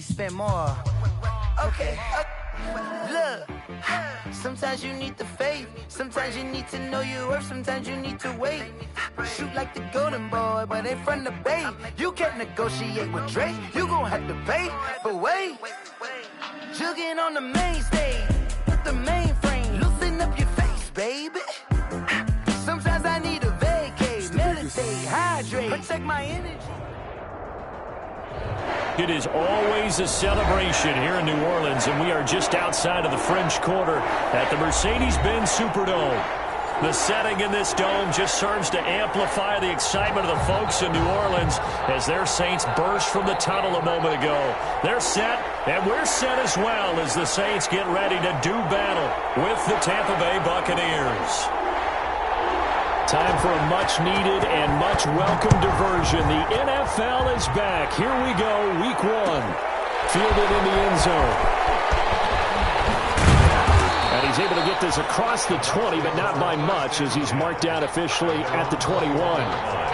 spend more. Okay. Look, sometimes you need the faith. Sometimes you need to know your worth. Sometimes you need to wait. Shoot like the golden boy, but ain't from the bay. You can't negotiate with Drake. You gon' have to pay. But wait, jugging on the main stage with the mainframe. Loosen up your face, baby. Sometimes I need a vacate, meditate, hydrate, protect my energy. It is always a celebration here in New Orleans, and we are just outside of the French Quarter at the Mercedes-Benz Superdome. The setting in this dome just serves to amplify the excitement of the folks in New Orleans as their Saints burst from the tunnel a moment ago. They're set, and we're set as well as the Saints get ready to do battle with the Tampa Bay Buccaneers. Time for a much-needed and much-welcome diversion. The NFL is back. Here we go, Week 1. Fielded in the end zone. And he's able to get this across the 20, but not by much, as he's marked down officially at the 21.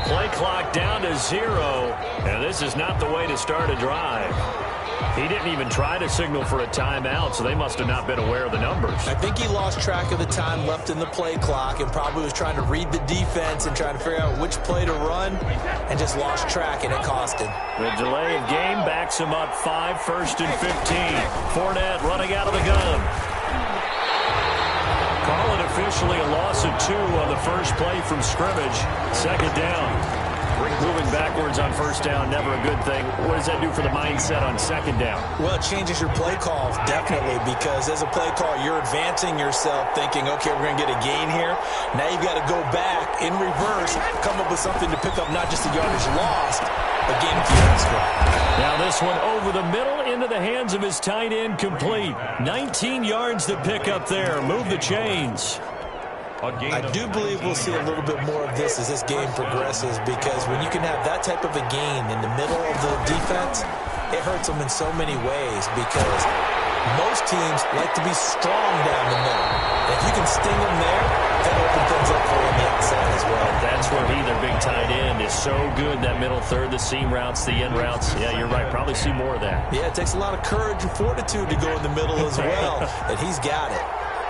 Play clock down to 0, and this is not the way to start a drive. He didn't even try to signal for a timeout, so they must have not been aware of the numbers. I think he lost track of the time left in the play clock and probably was trying to read the defense and trying to figure out which play to run and just lost track, and it cost him. The delay of game backs him up 5, 1st and 15. Fournette running out of the gun. Call it a officially a loss of 2 on the first play from scrimmage. Second down. Moving backwards on first down, never a good thing. What does that do for the mindset on second down? Well, it changes your play call, definitely, because as a play call, you're advancing yourself thinking, okay, we're going to get a gain here. Now you've got to go back in reverse, come up with something to pick up not just the yardage lost, but gain a few extra. Now this one over the middle into the hands of his tight end, complete. 19 yards to pick up there. Move the chains. I do believe we'll see a little bit more of this as this game progresses, because when you can have that type of a gain in the middle of the defense, it hurts them in so many ways, because most teams like to be strong down the middle. And if you can sting them there, that opens things up for you on the outside as well. That's where their big tight end, is so good, that middle third, the seam routes, the in routes. Yeah, you're right. Probably see more of that. Yeah, it takes a lot of courage and fortitude to go in the middle as well, and he's got it.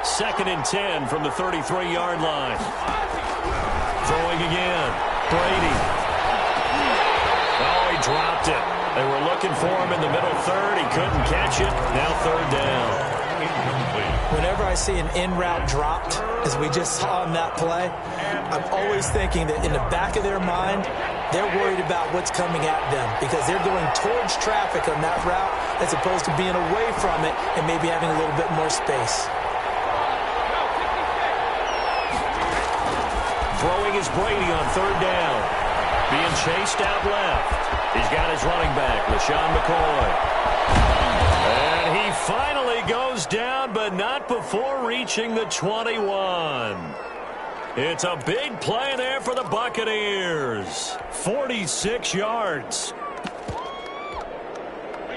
2nd and 10 from the 33-yard line. Throwing again. Brady. Oh, he dropped it. They were looking for him in the middle third. He couldn't catch it. Now 3rd down. Whenever I see an in-route dropped, as we just saw in that play, I'm always thinking that in the back of their mind, they're worried about what's coming at them, because they're going towards traffic on that route as opposed to being away from it and maybe having a little bit more space. Throwing is Brady on 3rd down. Being chased out left. He's got his running back, LaShawn McCoy. And he finally goes down, but not before reaching the 21. It's a big play there for the Buccaneers. 46 yards.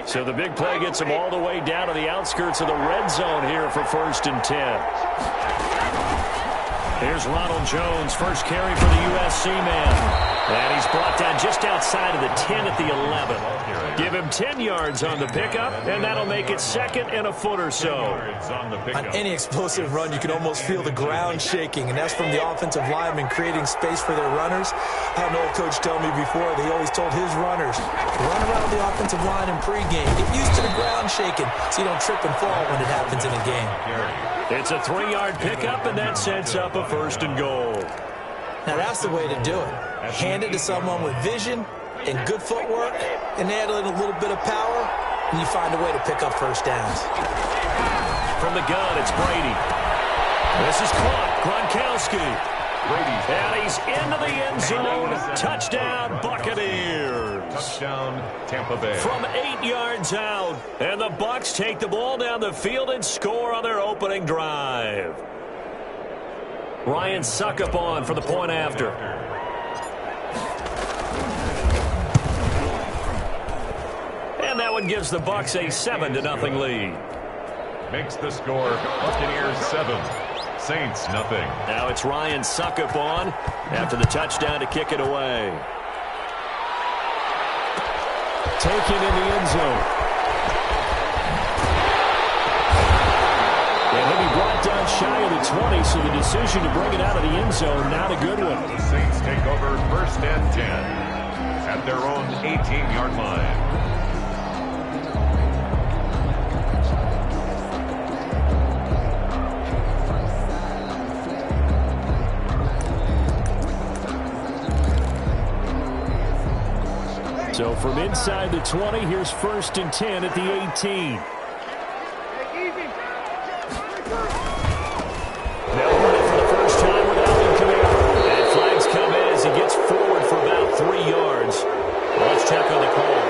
So the big play gets him all the way down to the outskirts of the red zone here for 1st and 10. Here's Ronald Jones, first carry for the USC man. And he's brought down just outside of the 10 at the 11. Give him 10 yards on the pickup, and that'll make it 2nd and a foot or so. On any explosive run, you can almost feel the ground shaking, and that's from the offensive linemen creating space for their runners. I had an old coach tell me before, they always told his runners, run around the offensive line in pregame. Get used to the ground shaking so you don't trip and fall when it happens in a game. It's a 3-yard pickup, and that sets up a 1st and goal. Now that's the way to do it. Hand it to someone with vision and good footwork, and add in a little bit of power, and you find a way to pick up 1st downs. From the gun, it's Brady. This is Gronkowski. And he's into the end zone. Touchdown, Buccaneers. Touchdown, Tampa Bay. From 8 yards out. And the Bucs take the ball down the field and score on their opening drive. Ryan Suckup on for the point after. And that one gives the Bucs a 7-0 lead. Makes the score Buccaneers 7. Saints nothing. Now it's Ryan Suckup on after the touchdown to kick it away. Taken in the end zone. And he'll be brought down shy of the 20, so the decision to bring it out of the end zone, not a good one. The Saints take over 1st and 10 at their own 18-yard line. So from inside the 20, here's 1st and 10 at the 18. Now for the first time with Alvin Kamara. And flags come in as he gets forward for about 3 yards. Well, let's check on the call.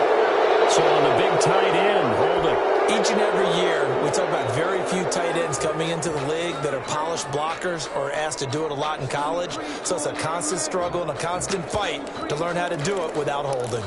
So on the big tight end, holding. Each and every year, we talk about very few tight ends coming into the league that are polished blockers or asked to do it a lot in college. So it's a constant struggle and a constant fight to learn how to do it without holding.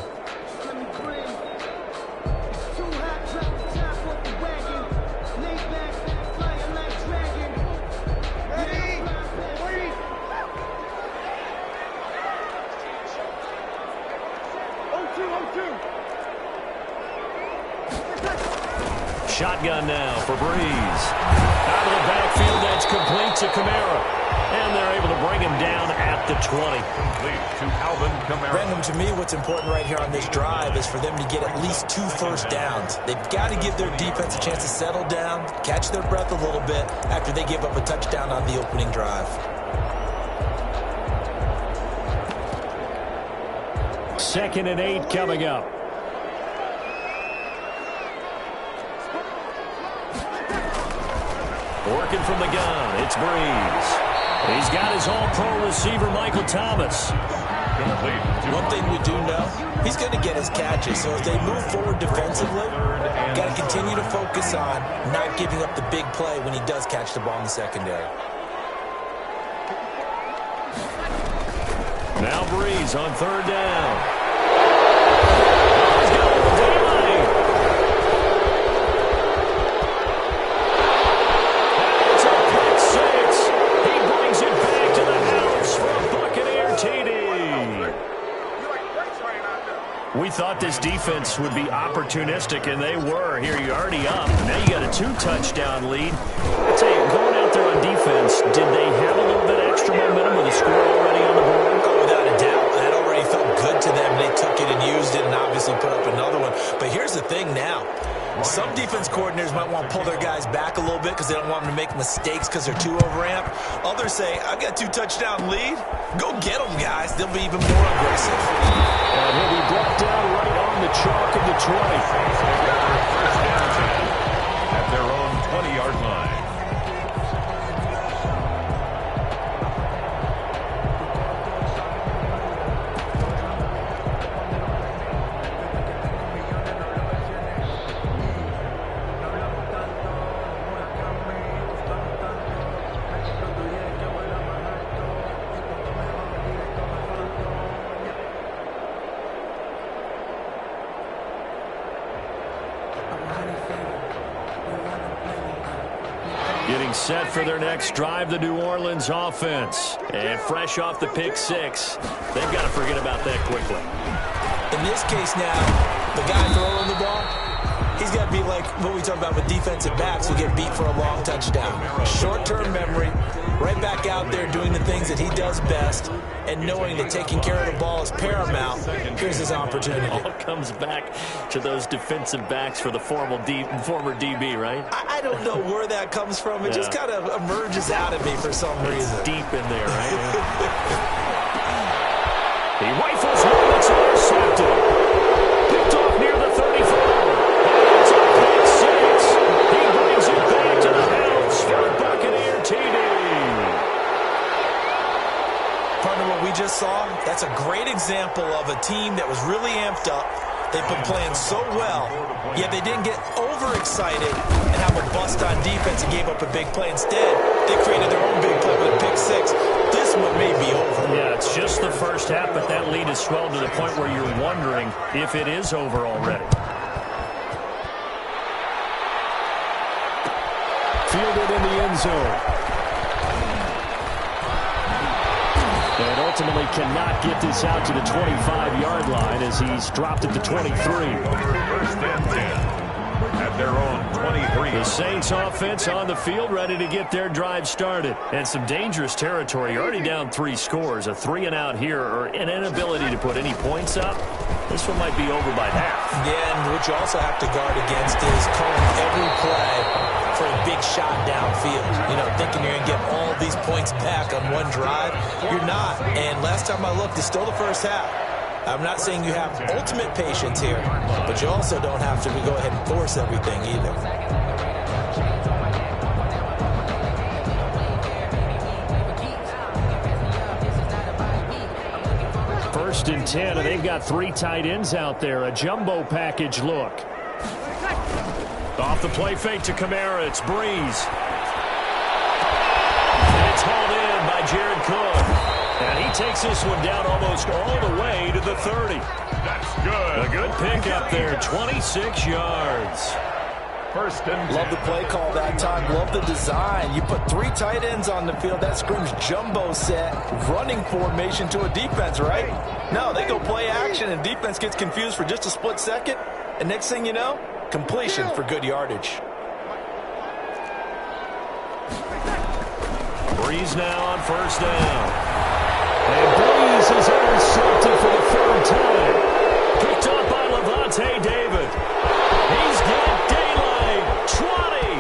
Shotgun now for Breeze. Out of the backfield, that's complete to Kamara. And they're able to bring him down at the 20. Lead to Alvin Kamara. Brandon, to me, what's important right here on this drive is for them to get at least 2 first downs. They've got to give their defense a chance to settle down, catch their breath a little bit after they give up a touchdown on the opening drive. Second and 8 coming up. Working from the gun, it's Breeze. He's got his all-pro receiver, Michael Thomas. One thing we do know, he's going to get his catches. So as they move forward defensively, got to continue to focus on not giving up the big play when he does catch the ball in the secondary. Now Breeze on third down. We thought this defense would be opportunistic, and they were. Here, you're already up. Now you got a 2-touchdown lead. I'll tell you, going out there on defense, did they have a little bit extra momentum with a score already on the board? Oh, without a doubt. That already felt good to them. They took it and used it and obviously put up another one. But here's the thing now. Some defense coordinators might want to pull their guys back a little bit because they don't want them to make mistakes because they're too overamped. Others say, I've got a 2-touchdown lead. Go get them, guys. They'll be even more aggressive. And he'll be brought down right on the chalk of the 20. At their own 20-yard line. Getting set for their next drive, the New Orleans offense. And fresh off the pick 6. They've got to forget about that quickly. In this case now, the guy throwing the ball, he's got to be like what we talk about with defensive backs who get beat for a long touchdown. Short-term memory, right back out there doing the things that he does best, and knowing that taking care of the ball is paramount. Here's his opportunity. It all comes back to those defensive backs for the former DB, right? I don't know where that comes from. It just kind of emerges out of me for some reason. It's deep in there, right? He rifles one that's intercepted. Picked off near the 34. It's a pick 6. He brings it back to the house for a Buccaneer TD. Partner, what we just saw, that's a great example of a team that was really amped up. They've been playing so well, yet they didn't get overexcited and have a bust on defense and gave up a big play. Instead, they created their own big play with a pick 6. This one may be over. Yeah, it's just the first half, but that lead has swelled to the point where you're wondering if it is over already. Fielded in the end zone. And ultimately cannot get this out to the 25-yard line as he's dropped at the 23. First and 10. At their own 23. The Saints offense on the field ready to get their drive started. And some dangerous territory. You're already down 3 scores. A 3-and-out here or an inability to put any points up. This one might be over by half. Yeah, and what you also have to guard against is calling every play for a big shot downfield. You know, thinking you're going to get all these points back on one drive. You're not. And last time I looked, it's still the first half. I'm not saying you have ultimate patience here, but you also don't have to go ahead and force everything either. First and 10, and they've got 3 tight ends out there. A jumbo package look. Off the play fake to Kamara. It's Breeze. And it's hauled in by Jared Cook. And he takes this one down almost all the way to the 30. That's good. A good pick up there, 26 yards. First and 10. Love the play call that time. Love the design. You put 3 tight ends on the field. That screams jumbo set, running formation to a defense, right? No, they go play action, and defense gets confused for just a split second. And next thing you know, completion for good yardage. Breeze now on first down. And is intercepted for the third time. Picked up by Levante David. He's got daylight. 20.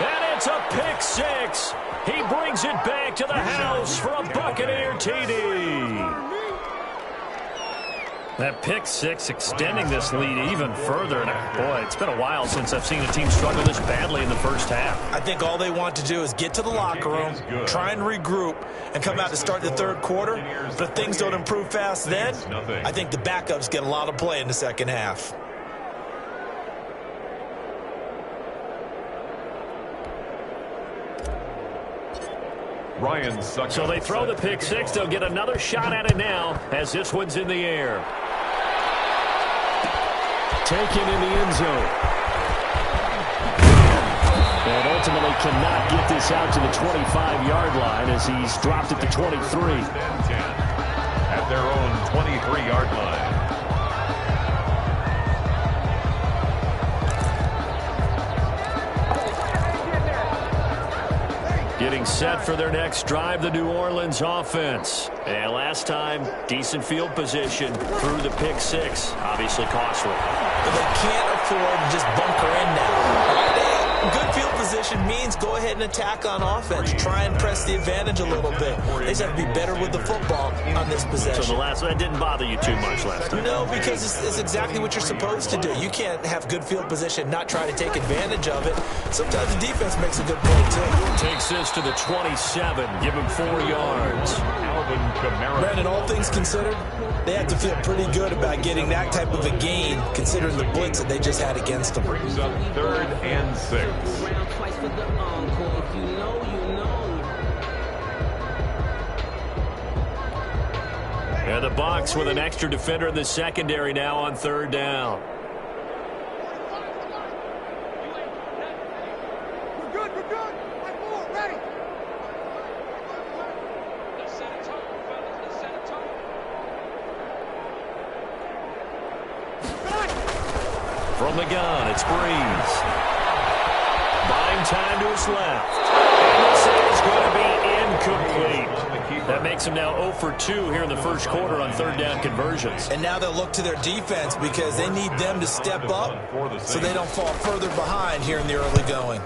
And it's a pick six. He brings it back to the house for a Buccaneer TD. That pick six extending this lead even further. And boy, it's been a while since I've seen a team struggle this badly in the first half. I think all they want to do is get to the locker room, try and regroup, and come out to start the third quarter. But if things don't improve fast then, I think the backups get a lot of play in the second half. So they throw the pick six. They'll get another shot at it now as this one's in the air. Taken in the end zone. And ultimately cannot get this out to the 25-yard line as he's dropped it to 23. At their own 23-yard line. Getting set for their next drive, the New Orleans offense. And last time, decent field position through the pick six. Obviously costly. But they can't afford to just bunker in now. Good field position means go ahead and attack on offense. Try and press the advantage a little bit. They just have to be better with the football on this possession. So the last one didn't bother you too much last time? No, because it's exactly what you're supposed to do. You can't have good field position, not try to take advantage of it. Sometimes the defense makes a good play, too. Takes this to the 27. Give him 4 yards. Brandon, all things considered, they have to feel pretty good about getting that type of a gain, considering the blitz that they just had against them. Brings up 3rd and 6. And the Bucs with an extra defender in the secondary now on 3rd down. From the gun, it's Breeze. Buying time to his left. And this is going to be incomplete. That makes him now 0 for 2 here in the first quarter on 3rd down conversions. And now they'll look to their defense because they need them to step up so they don't fall further behind here in the early going.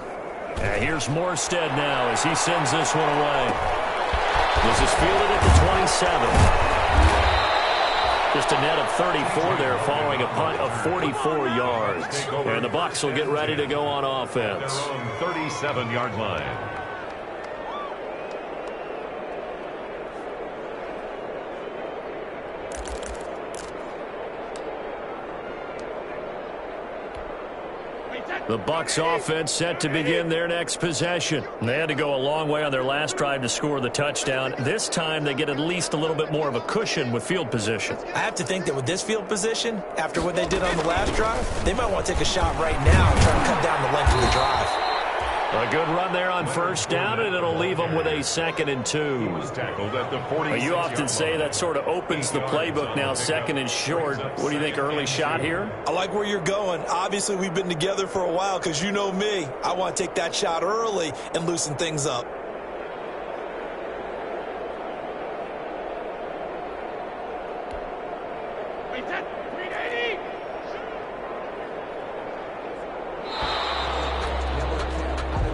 Here's Morstead now as he sends this one away. This is fielded at the 27. Just a net of 34 there following a punt of 44 yards. And the Bucs will get ready to go on offense. 37-yard line. The Bucs offense set to begin their next possession. They had to go a long way on their last drive to score the touchdown. This time they get at least a little bit more of a cushion with field position. I have to think that with this field position, after what they did on the last drive, they might want to take a shot right now and try to cut down the length of the drive. A good run there on 1st down, and it'll leave them with a 2nd and 2. Tackled at the You often say that sort of opens the playbook now, 2nd and short. What do you think, early shot here? I like where you're going. Obviously, we've been together for a while because you know me. I want to take that shot early and loosen things up.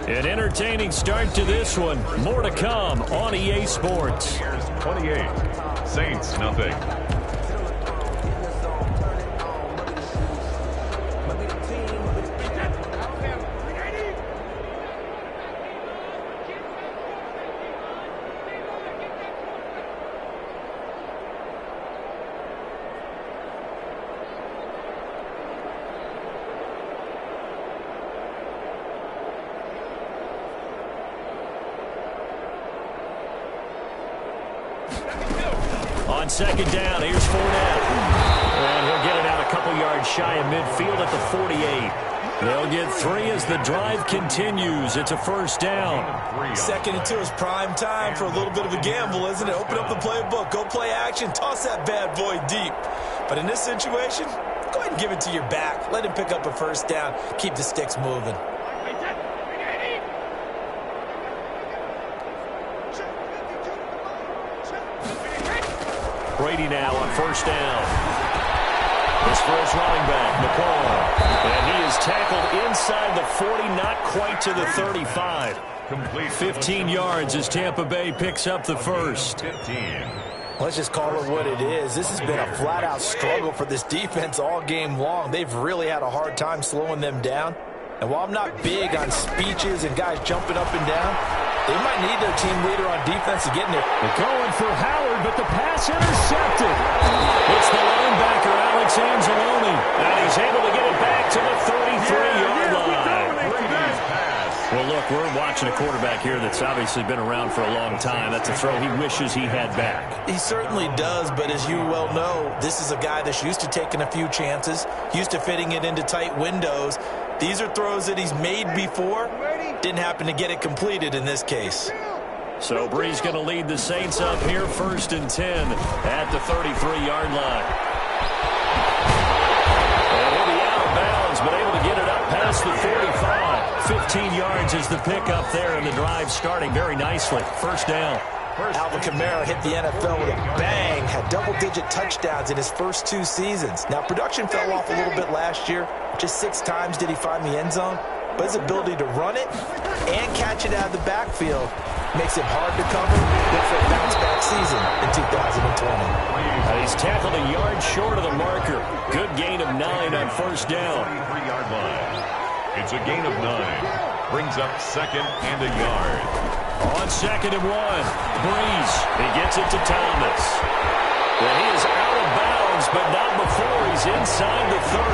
An entertaining start to this one. More to come on EA Sports. 28. Saints, nothing. On 2nd down, here's Fournette. And he'll get it out a couple yards shy of midfield at the 48. They'll get 3 as the drive continues. It's a 1st down. 2nd and 2 is prime time for a little bit of a gamble, isn't it? Open up the playbook, go play action, toss that bad boy deep. But in this situation, go ahead and give it to your back. Let him pick up a 1st down. Keep the sticks moving. Brady now on first down. This for his running back, McCall. And he is tackled inside the 40, not quite to the 35. 15 yards as Tampa Bay picks up the first. Let's just call it what it is. This has been a flat-out struggle for this defense all game long. They've really had a hard time slowing them down. And while I'm not big on speeches and guys jumping up and down, they might need their team leader on defense to get in there. They're going for Howard, but the pass intercepted. It's the linebacker, Alex Anzalone, and he's able to get it back to the 33-yard line. Well, look, we're watching a quarterback here that's obviously been around for a long time. That's a throw he wishes he had back. He certainly does, but as you well know, this is a guy that's used to taking a few chances, used to fitting it into tight windows. These are throws that he's made before. Didn't happen to get it completed in this case. So Bree's going to lead the Saints up here, 1st and 10 at the 33-yard line. And he'll be out of bounds, but able to get it up past the 45. 15 yards is the pickup there, and the drive starting very nicely. First down. Alvin Kamara hit the NFL with a bang, had double-digit touchdowns in his first 2 seasons. Now, production fell off a little bit last year. Just 6 times did he find the end zone. But his ability to run it and catch it out of the backfield makes him hard to cover. Look for a bounce-back season in 2020. He's tackled a yard short of the marker. Good gain of 9 on first down. 33-yard line. It's a gain of 9. Brings up 2nd and a yard. On 2nd and 1, Breeze. He gets it to Thomas. And he is out of bounds, but not before he's inside the 30.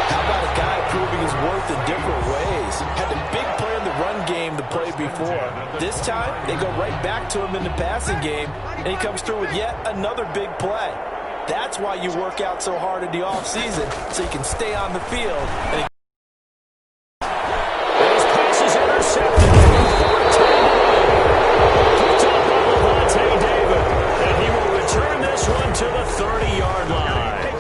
How about a guy proving his worth in different ways? Had the big play in the run game to play before. This time, they go right back to him in the passing game, and he comes through with yet another big play. That's why you work out so hard in the offseason, so you can stay on the field. And his pass is intercepted. And he will return this one to the 30-yard line.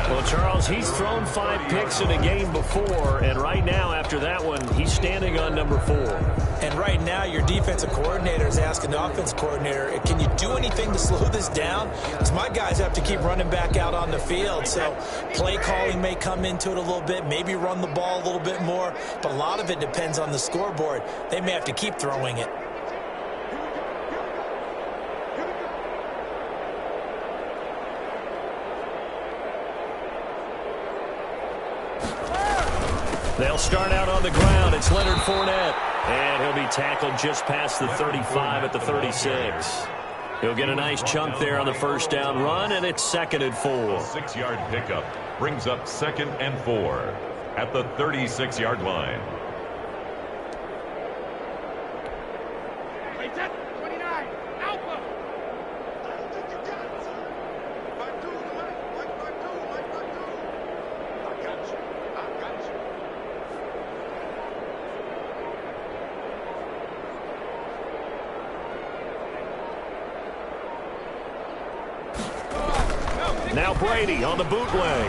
Well, Charles, he's thrown 5 picks in a game before, and right now, after that one, he's standing on number 4. And right now, your defensive coordinator is asking the offense coordinator, can you do anything to slow this down? Because my guys have to keep running back out on the field. So play calling may come into it a little bit, maybe run the ball a little bit more, but a lot of it depends on the scoreboard. They may have to keep throwing it. They'll start out on the ground. It's Leonard Fournette. And he'll be tackled just past the 35 at the 36. He'll get a nice chunk there on the first down run, and it's 2nd and 4. 6-yard pickup brings up 2nd and 4 at the 36-yard line. Now Brady on the bootleg.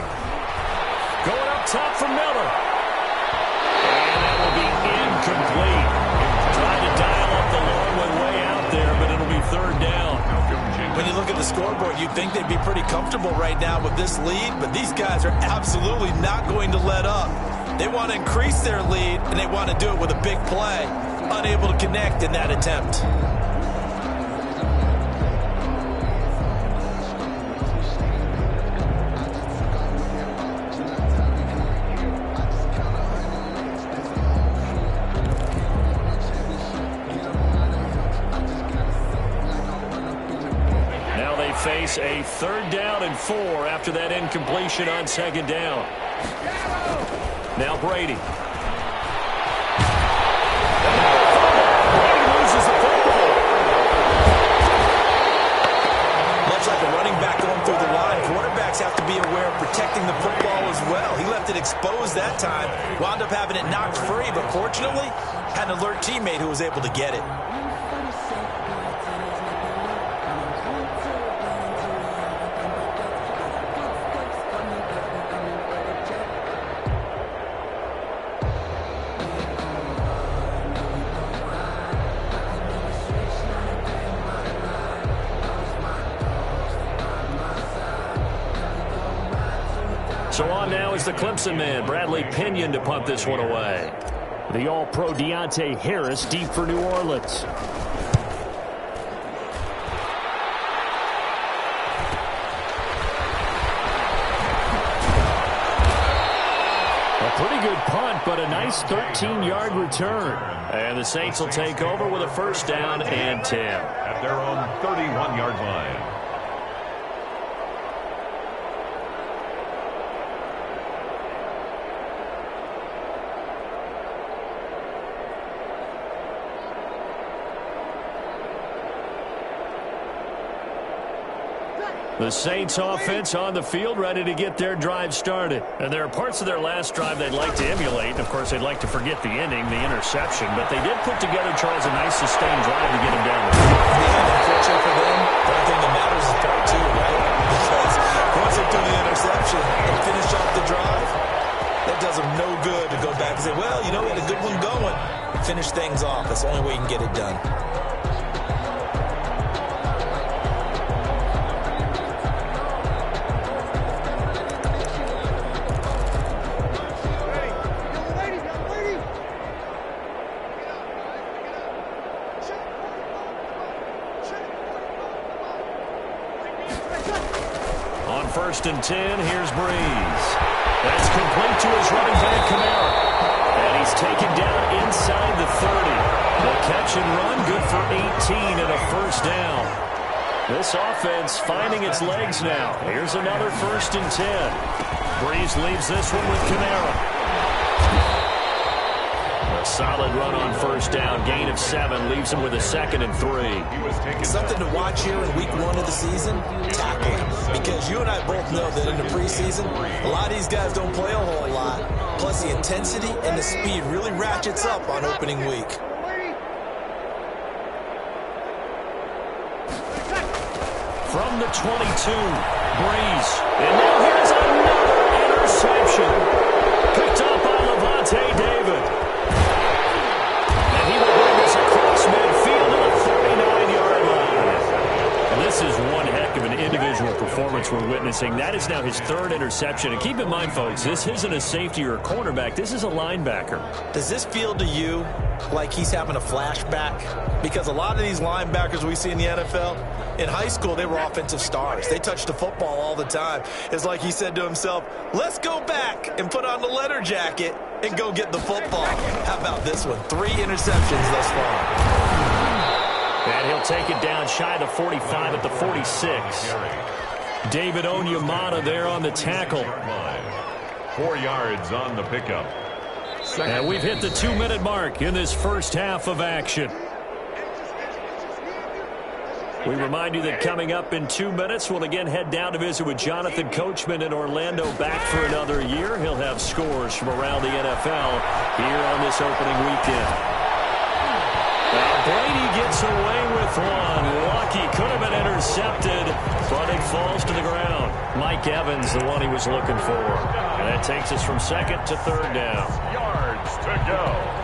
Going up top for Miller. And that will be incomplete. Trying to dial up the long one way out there, but it'll be 3rd down. When you look at the scoreboard, you'd think they'd be pretty comfortable right now with this lead, but these guys are absolutely not going to let up. They want to increase their lead, and they want to do it with a big play. Unable to connect in that attempt. Face a 3rd down and 4 after that incompletion on 2nd down. Now Brady. Brady loses the football. Much like a running back going through the line, quarterbacks have to be aware of protecting the football as well. He left it exposed that time, wound up having it knocked free, but fortunately, had an alert teammate who was able to get it. So on now is the Clemson man, Bradley Pinion, to punt this one away. The All-Pro Deontay Harris deep for New Orleans. A pretty good punt, but a nice 13-yard return. And the Saints will take over with a first down and 10. At their own 31-yard line. The Saints offense on the field, ready to get their drive started. And there are parts of their last drive they'd like to emulate. And, of course, they'd like to forget the ending, the interception. But they did put together, Charles, a nice sustained drive to get him down. Yeah, unfortunately for them, the only thing that matters is part two, right? Because once they do the interception and finish off the drive, that does them no good to go back and say, well, you know, we had a good one going. Finish things off. That's the only way you can get it done. First and 10, here's Breeze. That's complete to his running back, Kamara. And he's taken down inside the 30. The catch and run, good for 18 and a first down. This offense finding its legs now. Here's another first and 10. Breeze leaves this one with Kamara. A solid run on first down, gain of 7, leaves him with a 2nd and 3. Something to watch here in week 1 of the season, tackling. Because you and I both know that in the preseason, a lot of these guys don't play a whole lot. Plus the intensity and the speed really ratchets up on opening week. From the 22, Breeze. And now here's another interception. Picked up by Levante David. And he will bring us across midfield to the 49-yard line. And this is one heck of an individual performance we're witnessing. That is now his 3rd interception. And keep in mind, folks, this isn't a safety or a cornerback. This is a linebacker. Does this feel to you like he's having a flashback? Because a lot of these linebackers we see in the NFL, in high school, they were offensive stars. They touched the football all the time. It's like he said to himself, let's go back and put on the leather jacket and go get the football. How about this one? 3 interceptions thus far. And he'll take it down shy of the 45 at the 46. David Onyemata there on the tackle. 4 yards on the pickup. And we've hit the 2-minute mark in this first half of action. We remind you that coming up in 2 minutes, we'll again head down to visit with Jonathan Coachman in Orlando, back for another year. He'll have scores from around the NFL here on this opening weekend. Now Brady gets away with one. Lucky, could have been intercepted, but it falls to the ground. Mike Evans, the one he was looking for. And that takes us from 2nd to 3rd down. Yards to go.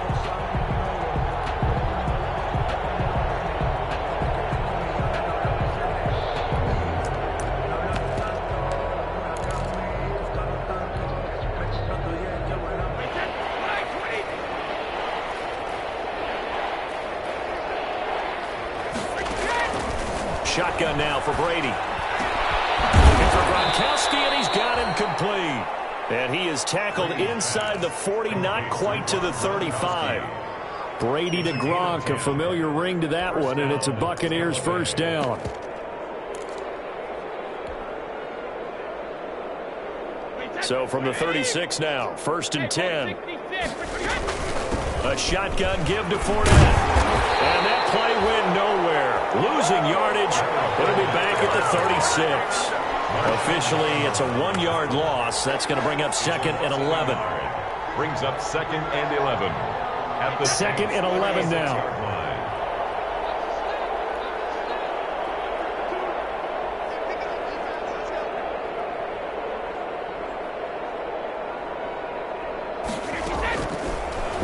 Shotgun now for Brady. Looking for Gronkowski, and he's got him complete. And he is tackled inside the 40, not quite to the 35. Brady to Gronk, a familiar ring to that one, and it's a Buccaneers first down. So from the 36 now, 1st and 10. A shotgun give to Fournette. And that play went nowhere. Losing yardage. It'll be back at the 36. Officially, it's a 1-yard loss. That's going to bring up 2nd and 11. Brings up 2nd and 11. At the 2nd and 11 now.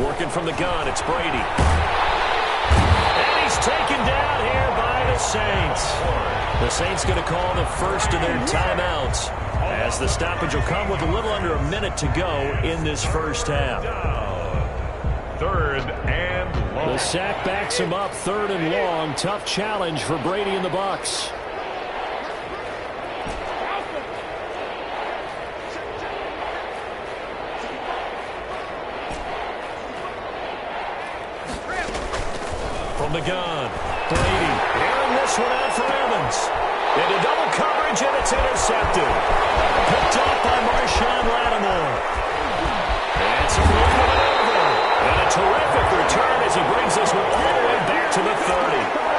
Working from the gun, it's Brady. And he's taken down here by the Saints. The Saints going to call the first of their timeouts, as the stoppage will come with a little under a minute to go in this first half. Third and long. The sack backs him up, third and long. Tough challenge for Brady and the Bucs. From the gun, Brady airing this one out for Evans. Into double coverage, and it's intercepted. Picked off by Marshawn Lattimore. And it's a movement over. And a terrific return as he brings this one all the way back to the 30.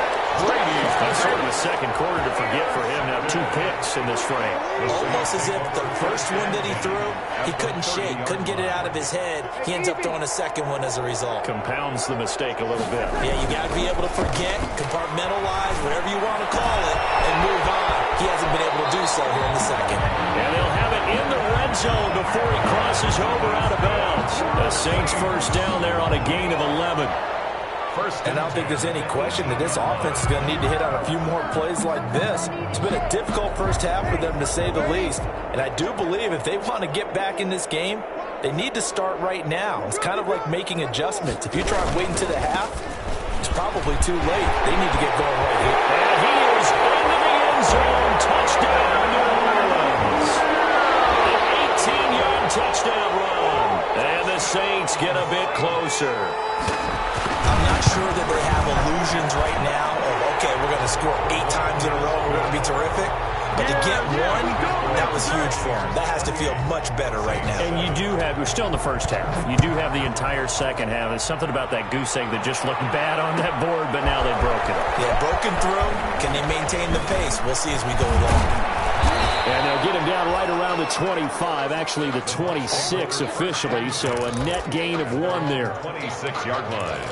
That's sort of a second quarter to forget for him. Now 2 picks in this frame. Almost as if the first one that he threw, he couldn't shake, couldn't get it out of his head. He ends up throwing a second one as a result. Compounds the mistake a little bit. Yeah, you got to be able to forget, compartmentalize, whatever you want to call it, and move on. He hasn't been able to do so here in the second. And they'll have it in the red zone before he crosses over out of bounds. The Saints first down there on a gain of 11. And I don't think there's any question that this offense is going to need to hit on a few more plays like this. It's been a difficult first half for them, to say the least. And I do believe if they want to get back in this game, they need to start right now. It's kind of like making adjustments. If you try waiting to the half, it's probably too late. They need to get going right here. And he is into the end zone. Touchdown, New Orleans. An 18-yard touchdown run. And the Saints get a bit closer. I'm not sure that they have illusions right now of, okay, we're going to score 8 times in a row, we're going to be terrific. But to get one, that was huge for them. That has to feel much better right now. And you do have, we're still in the first half. You do have the entire second half. There's something about that goose egg that just looked bad on that board, but now they've broken it. Yeah, broken through. Can they maintain the pace? We'll see as we go along. And they'll get him down right around the 25, actually the 26 officially, so a net gain of 1 there. 26-yard line.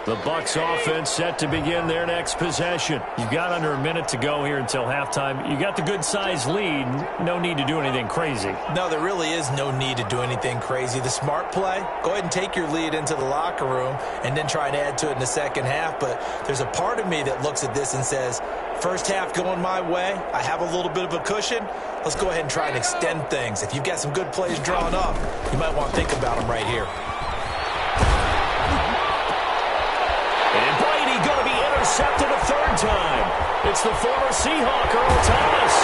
The Bucs offense set to begin their next possession. You've got under a minute to go here until halftime. You got the good-sized lead. No need to do anything crazy. No, there really is no need to do anything crazy. The smart play, go ahead and take your lead into the locker room and then try and add to it in the second half. But there's a part of me that looks at this and says, first half going my way, I have a little bit of a cushion. Let's go ahead and try and extend things. If you've got some good plays drawn up, you might want to think about them right here. And Brady going to be intercepted a third time. It's the former Seahawk, Earl Thomas.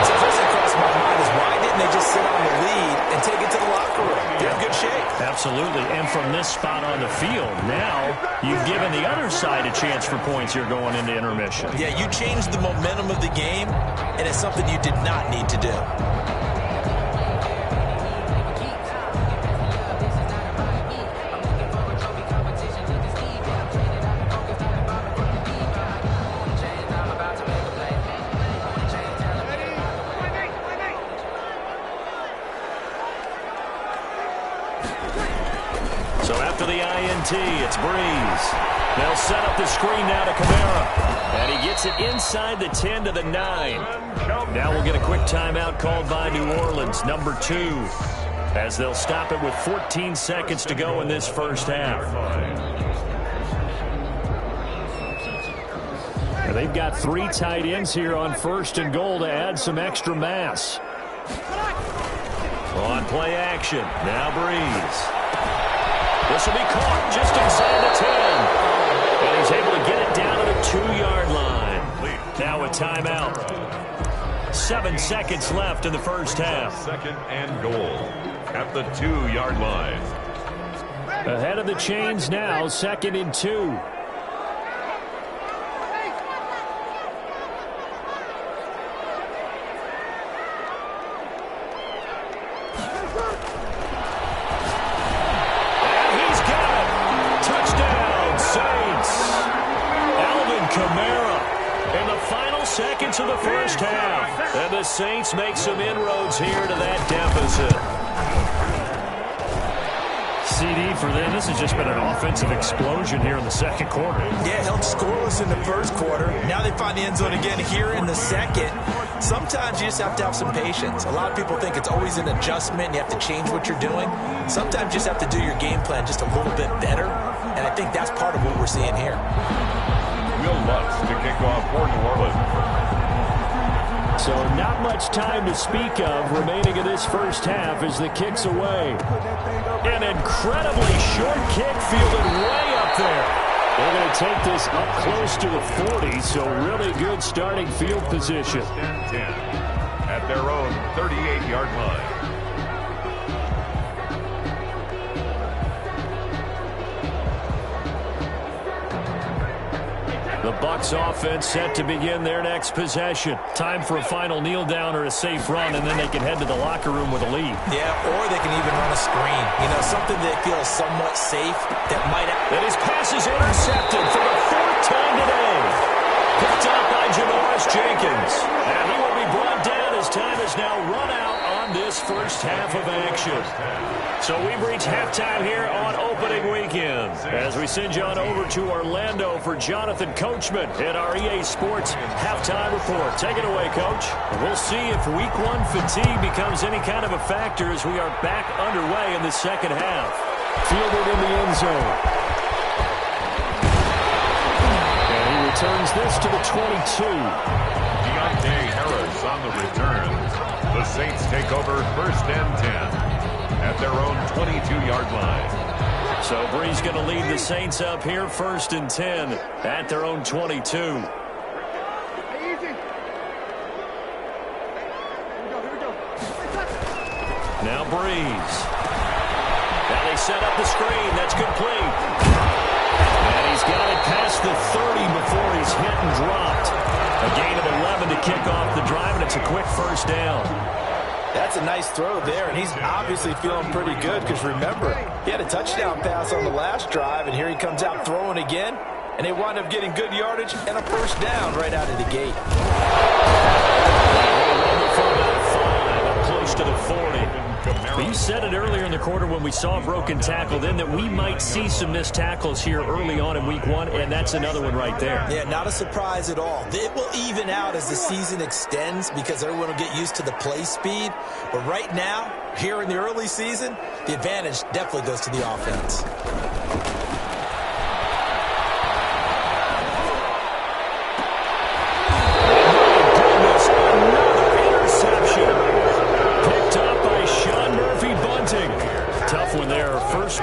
So first thing crossed my mind is, why didn't they just sit on the lead and take it to the locker room? They're in good shape. Absolutely. And from this spot on the field, now you've given the other side a chance for points here going into intermission. Yeah, you changed the momentum of the game, and it's something you did not need to do. So after the INT, it's Breeze. They'll set up the screen now to Kamara. And he gets it inside the 10 to the 9. Now we'll get a quick timeout called by New Orleans, number 2, as they'll stop it with 14 seconds to go in this first half. And they've got 3 tight ends here on first and goal to add some extra mass. On play action, now Breeze. This will be caught just inside the 10. And he's able to get it down to the 2-yard line. Now a timeout. 7 seconds left in the first half. Second and goal at the 2-yard line. Ahead of the chains now, 2nd and 2. Seconds of the first half. And the Saints make some inroads here to that deficit. CD for them. This has just been an offensive explosion here in the second quarter. Yeah, held scoreless in the first quarter. Now they find the end zone again here in the second. Sometimes you just have to have some patience. A lot of people think it's always an adjustment and you have to change what you're doing. Sometimes you just have to do your game plan just a little bit better. And I think that's part of what we're seeing here. Bucs to kick off for New Orleans. So not much time to speak of remaining in this first half as the kick's away. An incredibly short kick fielded way up there. They're going to take this up close to the 40, so really good starting field position. 10 at their own 38-yard line. The Bucs offense set to begin their next possession. Time for a final kneel down or a safe run, and then they can head to the locker room with a lead. Yeah, or they can even run a screen. You know, something that feels somewhat safe that might... And his pass is intercepted for the fourth time today. Picked up by Janoris Jenkins. And he will be brought down as time is now run out on this first half of action. So we've reached halftime here on opening weekend as we send you on over to Orlando for Jonathan Coachman at our EA Sports halftime report. Take it away, Coach. We'll see if week one fatigue becomes any kind of a factor as we are back underway in the second half. Fielded in the end zone. And he returns this to the 22. Deontay Harris on the return. The Saints take over first and 10. At their own 22-yard line. So Bree's going to lead the Saints up here first and 10 at their own 22. Now Breeze. Now they set up the screen. That's complete. And he's got it past the 30 before he's hit and dropped. A gain of 11 to kick off the drive, and it's a quick first down. That's a nice throw there, and he's obviously feeling pretty good because, remember, he had a touchdown pass on the last drive, and here he comes out throwing again, and they wind up getting good yardage and a first down right out of the gate. Close to the 40. But you said it earlier in the quarter when we saw a broken tackle then that we might see some missed tackles here early on in week one, and that's another one right there. Yeah, not a surprise at all. It will even out as the season extends because everyone will get used to the play speed. But right now, here in the early season, the advantage definitely goes to the offense.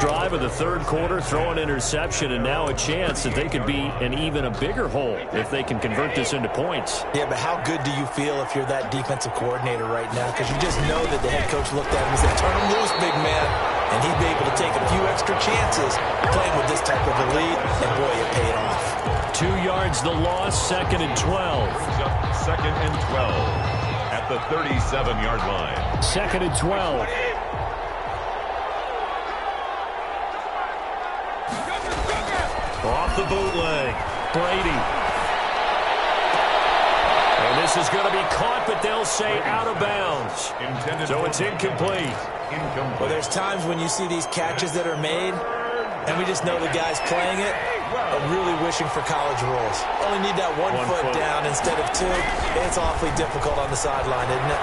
Drive of the third quarter, throw an interception, and now a chance that they could be in even a bigger hole if they can convert this into points. Yeah, but how good do you feel if you're that defensive coordinator right now? Because you just know that the head coach looked at him and said, turn him loose, big man. And he'd be able to take a few extra chances playing with this type of a lead, and boy, it paid off. 2 yards the loss, second and 12. Second and 12 at the 37-yard line. Second and 12. Off the bootleg, Brady. And this is going to be caught, but they'll say out of bounds. So it's incomplete. Well, there's times when you see these catches that are made, and we just know the guys playing it are really wishing for college rules. Only need that one foot down instead of two. It's awfully difficult on the sideline, isn't it?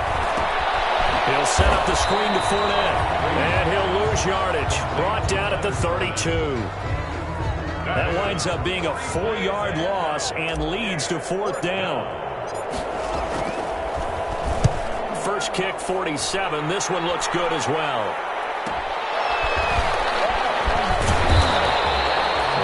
He'll set up the screen to Fournette, and he'll lose yardage. Brought down at the 32. That winds up being a 4-yard loss and leads to fourth down. First kick, 47. This one looks good as well.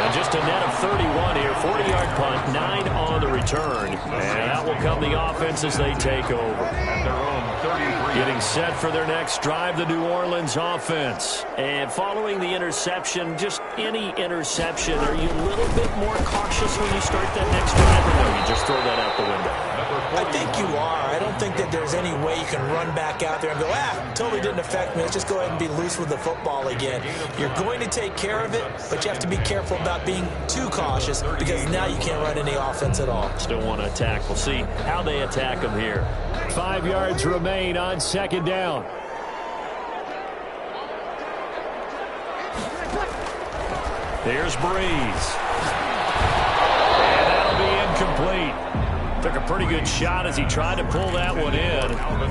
And just a net of 31 here. 40-yard punt, 9 on the return. And that will come the offense as they take over. At their own 33. Getting set for their next drive, the New Orleans offense. And following the interception, just any interception, are you a little bit more cautious when you start that next drive, or no, you just throw that out the window? I think you are. I don't think that there's any way you can run back out there and go, totally didn't affect me. Let's just go ahead and be loose with the football again. You're going to take care of it, but you have to be careful about being too cautious because now you can't run any offense at all. Still want to attack. We'll see how they attack them here. 5 yards remain on second down. Here's Breeze. And that'll be incomplete. Took a pretty good shot as he tried to pull that one in.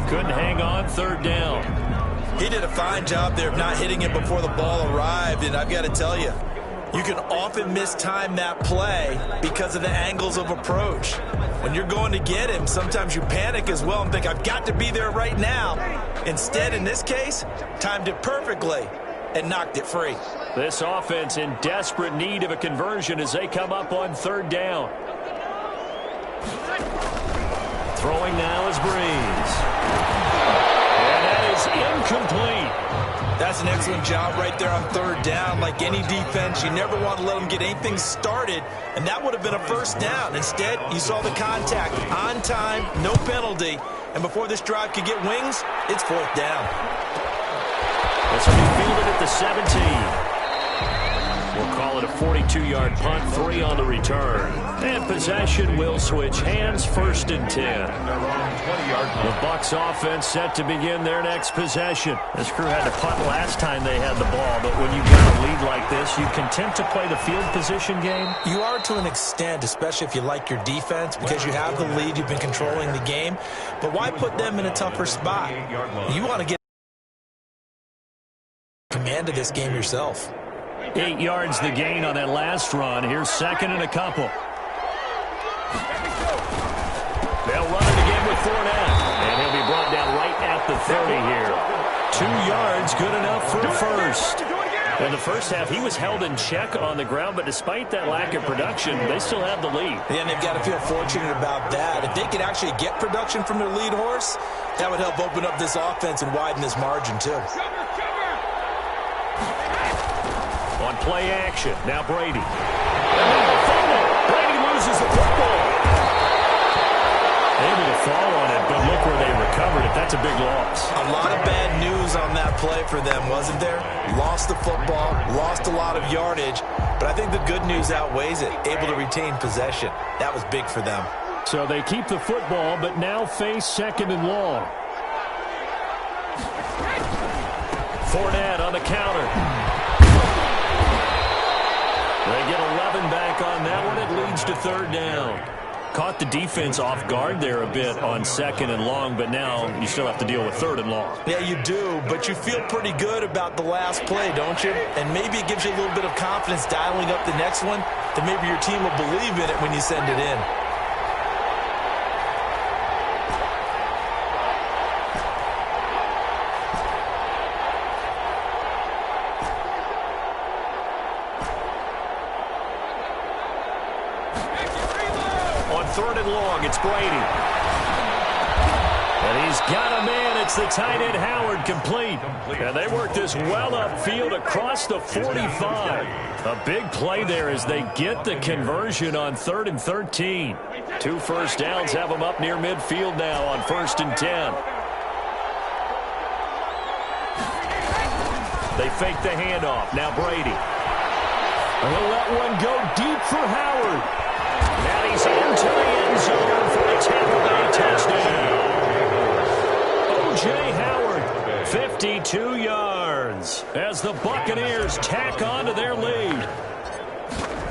Couldn't hang on, third down. He did a fine job there of not hitting it before the ball arrived, and I've got to tell you, You can often mistime that play because of the angles of approach. When you're going to get him, sometimes you panic as well and think, I've got to be there right now. Instead, in this case, timed it perfectly and knocked it free. This offense in desperate need of a conversion as they come up on third down. Throwing now is Breeze. And that is incomplete. That's an excellent job right there on third down. Like any defense, you never want to let them get anything started, and that would have been a first down. Instead, you saw the contact on time, no penalty, and before this drive could get wings, it's fourth down. This will be fielded at the 17. We'll call it a 42-yard punt, 3 on the return. And possession will switch hands, first and 10. The Bucs offense set to begin their next possession. This crew had to punt last time they had the ball, but when you've got a lead like this, you content to play the field position game? You are to an extent, especially if you like your defense, because you have the lead, you've been controlling the game. But why put them in a tougher spot? You want to get command of this game yourself. 8 yards the gain on that last run. Here's second and a couple. They'll run it again with Fournette. And he'll be brought down right at the 30 here. 2 yards, good enough for a first. In the first half, he was held in check on the ground, but despite that lack of production, they still have the lead. Yeah, and they've got to feel fortunate about that. If they could actually get production from their lead horse, that would help open up this offense and widen this margin, too. On play action, now Brady. And now the fumble. Brady loses the football. Able to fall on it, but look where they recovered it. That's a big loss. A lot of bad news on that play for them, wasn't there? Lost the football, lost a lot of yardage, but I think the good news outweighs it. Able to retain possession. That was big for them. So they keep the football, but now face second and long. Fournette on the counter. They get 11 back on that one. It leads to third down. Caught the defense off guard there a bit on second and long, but now you still have to deal with third and long. Yeah, you do, but you feel pretty good about the last play, don't you? And maybe it gives you a little bit of confidence dialing up the next one, that maybe your team will believe in it when you send it in. Third and long, it's Brady. And he's got a man. It's the tight end, Howard, complete. And they work this well upfield across the 45. A big play there as they get the conversion on 3rd and 13. 2 first downs have them up near midfield now on 1st and 10. They fake the handoff. Now Brady. And he'll let one go deep for Howard. And he's into the end zone for a Tampa Bay touchdown. O.J. Howard, 52 yards, as the Buccaneers tack on to their lead.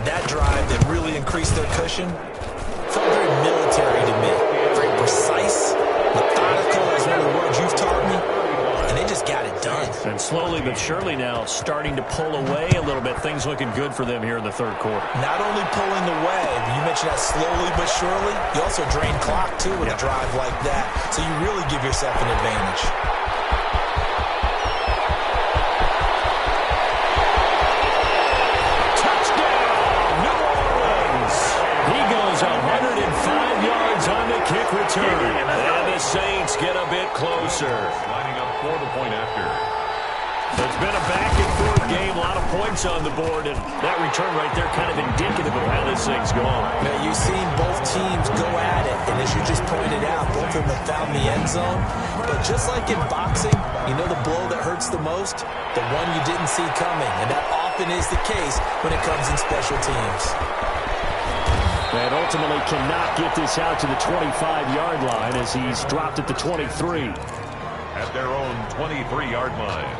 That drive that really increased their cushion felt very military to me. Very precise, methodical, is one of the words you've taught me. And they just got it done. And slowly but surely now starting to pull away a little bit. Things looking good for them here in the third quarter. Not only pulling away, but you mentioned that slowly but surely. You also drain clock, too, with a drive like that. So you really give yourself an advantage. Touchdown, New Orleans. He goes 105 yards on the kick return. And the Saints get a bit closer. Lining up for the point after. It's been a back-and-forth game, a lot of points on the board, and that return right there kind of indicative of how this thing's going. Now, you've seen both teams go at it, and as you just pointed out, both of them have found the end zone. But just like in boxing, you know the blow that hurts the most? The one you didn't see coming, and that often is the case when it comes in special teams. And ultimately cannot get this out to the 25-yard line as he's dropped at the 23. At their own 23-yard line.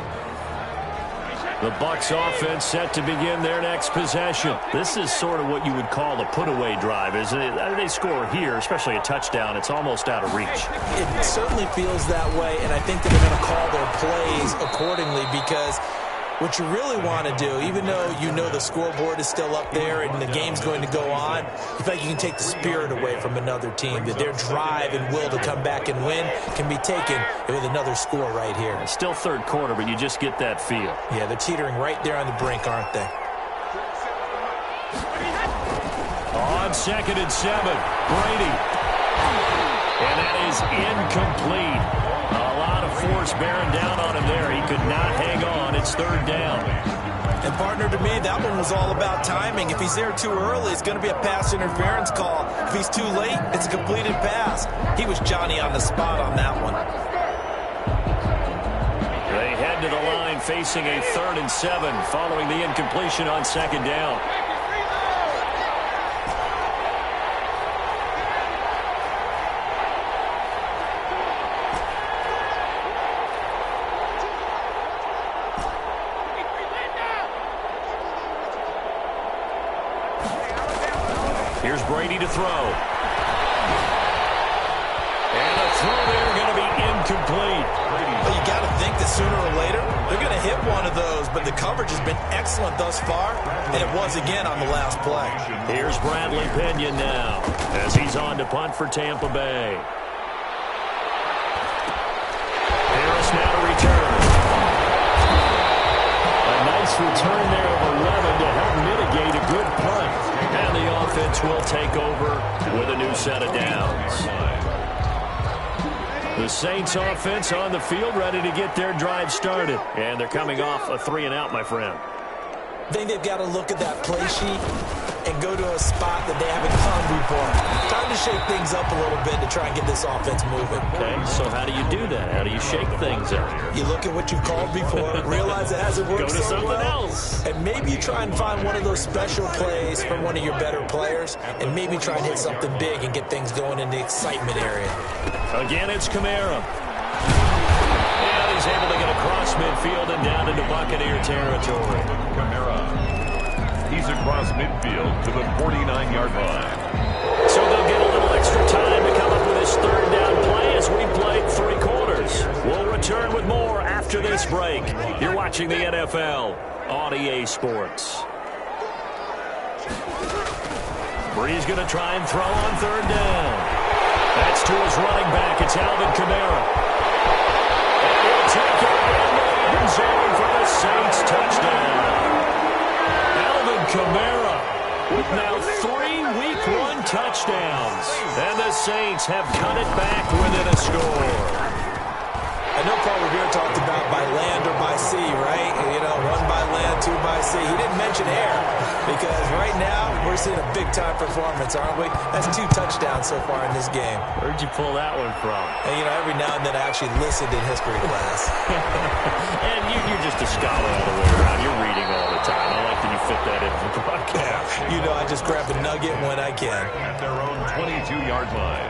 The Bucs offense set to begin their next possession. This is sort of what you would call a put-away drive. As they score here, especially a touchdown, it's almost out of reach. It certainly feels that way, and I think that they're going to call their plays accordingly because What you really want to do, even though you know the scoreboard is still up there and the game's going to go on, you feel like you can take the spirit away from another team, that their drive and will to come back and win can be taken with another score right here. Still third quarter, but you just get that feel. Yeah, they're teetering right there on the brink, aren't they? On 2nd and 7, Brady. And that is incomplete. A lot of force bearing down on him there. He could not hang on. It's 3rd down. And partner, to me, that one was all about timing. If he's there too early, it's going to be a pass interference call. If he's too late, it's a completed pass. He was Johnny on the spot on that one. They head to the line facing a 3rd and 7 following the incompletion on 2nd down. Here's Brady to throw. And the throw there going to be incomplete. Well, you got to think that sooner or later they're going to hit one of those, but the coverage has been excellent thus far, and it was again on the last play. Here's Bradley Pinion now as he's on to punt for Tampa Bay. Harris now to return. A nice return there of 11 to help mitigate a good punt. And the offense will take over with a new set of downs. The Saints offense on the field ready to get their drive started. And they're coming off a 3-and-out, my friend. I think they've got to look at that play sheet and go to a spot that they haven't come before. Time to shake things up a little bit to try and get this offense moving. Okay, so how do you do that? How do you shake things up? You look at what you've called before, realize it hasn't worked so so something well, else. and maybe you try and find one of those special plays from one of your better players, and maybe try and hit something big and get things going in the excitement area. Again, it's Kamara. And he's able to get across midfield and down into Buccaneer territory. Kamara. He's across midfield to the 49-yard line. So they'll get a little extra time to come up with this 3rd down play as we played 3 quarters. We'll return with more after this break. You're watching the NFL on EA Sports. Bree's going to try and throw on 3rd down. That's to his running back. It's Alvin Kamara. And he'll take it in the end zone for the Saints touchdown. Alvin Kamara with now 3 Week 1 touchdowns. And the Saints have cut it back within a score. I know Paul Revere talked about by land or by sea, right? You know, 1 by land, 2 by sea. He didn't mention air because right now we're seeing a big-time performance, aren't we? That's 2 touchdowns so far in this game. Where'd you pull that one from? And, you know, every now and then I actually listened in history class. And you're just a scholar all the way around. You're reading all the time. I like that you fit that into the broadcast. You know, I just grab a nugget when I can. At their own 22-yard line.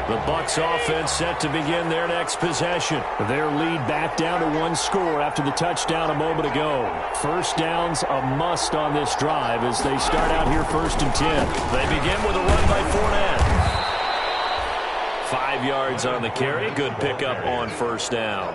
The Bucs offense set to begin their next possession. Their lead back down to 1 score after the touchdown a moment ago. 1st downs a must on this drive as they start out here 1st and 10. They begin with a run by Fournette. 5 yards on the carry. Good pickup on 1st down.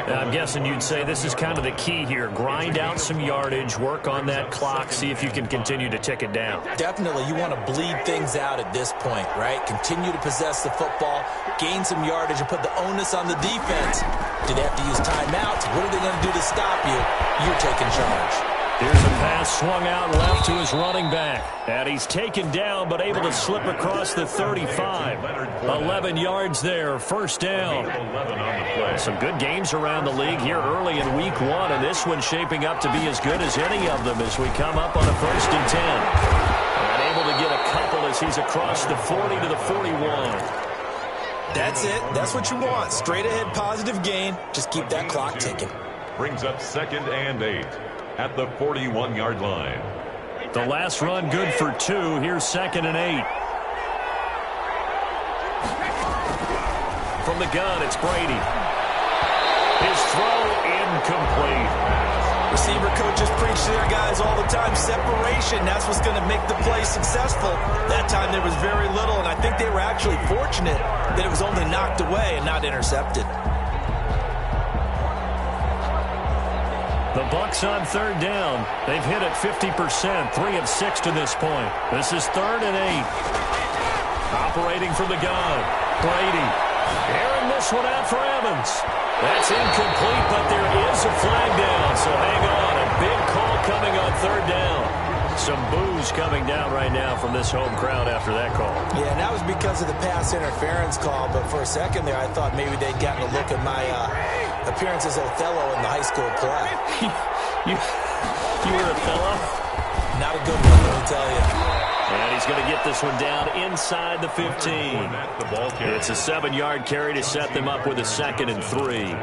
I'm guessing you'd say this is kind of the key here. Grind out some yardage, work on that clock, see if you can continue to tick it down. Definitely, you want to bleed things out at this point, right? Continue to possess the football, gain some yardage, and put the onus on the defense. Do they have to use timeouts? What are they going to do to stop you? You're taking charge. Here's a pass swung out left to his running back. And he's taken down but able to slip across the 35. 11 yards there, 1st down. Some good games around the league here early in Week 1, and this one's shaping up to be as good as any of them as we come up on a 1st and 10. And able to get a couple as he's across the 40 to the 41. That's it. That's what you want. Straight ahead positive gain. Just keep that clock ticking. Brings up 2nd and 8 at the 41-yard line. The last run good for 2. Here's 2nd and 8. From the gun, it's Brady. His throw incomplete. Receiver coaches preach to their guys all the time. Separation, that's what's going to make the play successful. That time there was very little, and I think they were actually fortunate that it was only knocked away and not intercepted. The Bucs on third down. They've hit it 50%, 3 of 6 to this point. This is 3rd and 8. Operating from the gun, Brady. Airing this one out for Evans. That's incomplete, but there is a flag down, so hang on. A big call coming on third down. Some boos coming down right now from this home crowd after that call. Yeah, and that was because of the pass interference call, but for a second there I thought maybe they'd gotten a look at my appearance as Othello in the high school play. you were Othello? Not a good one, let me tell you. And he's going to get this one down inside the 15. It's a 7-yard carry to set them up with a 2nd and 3.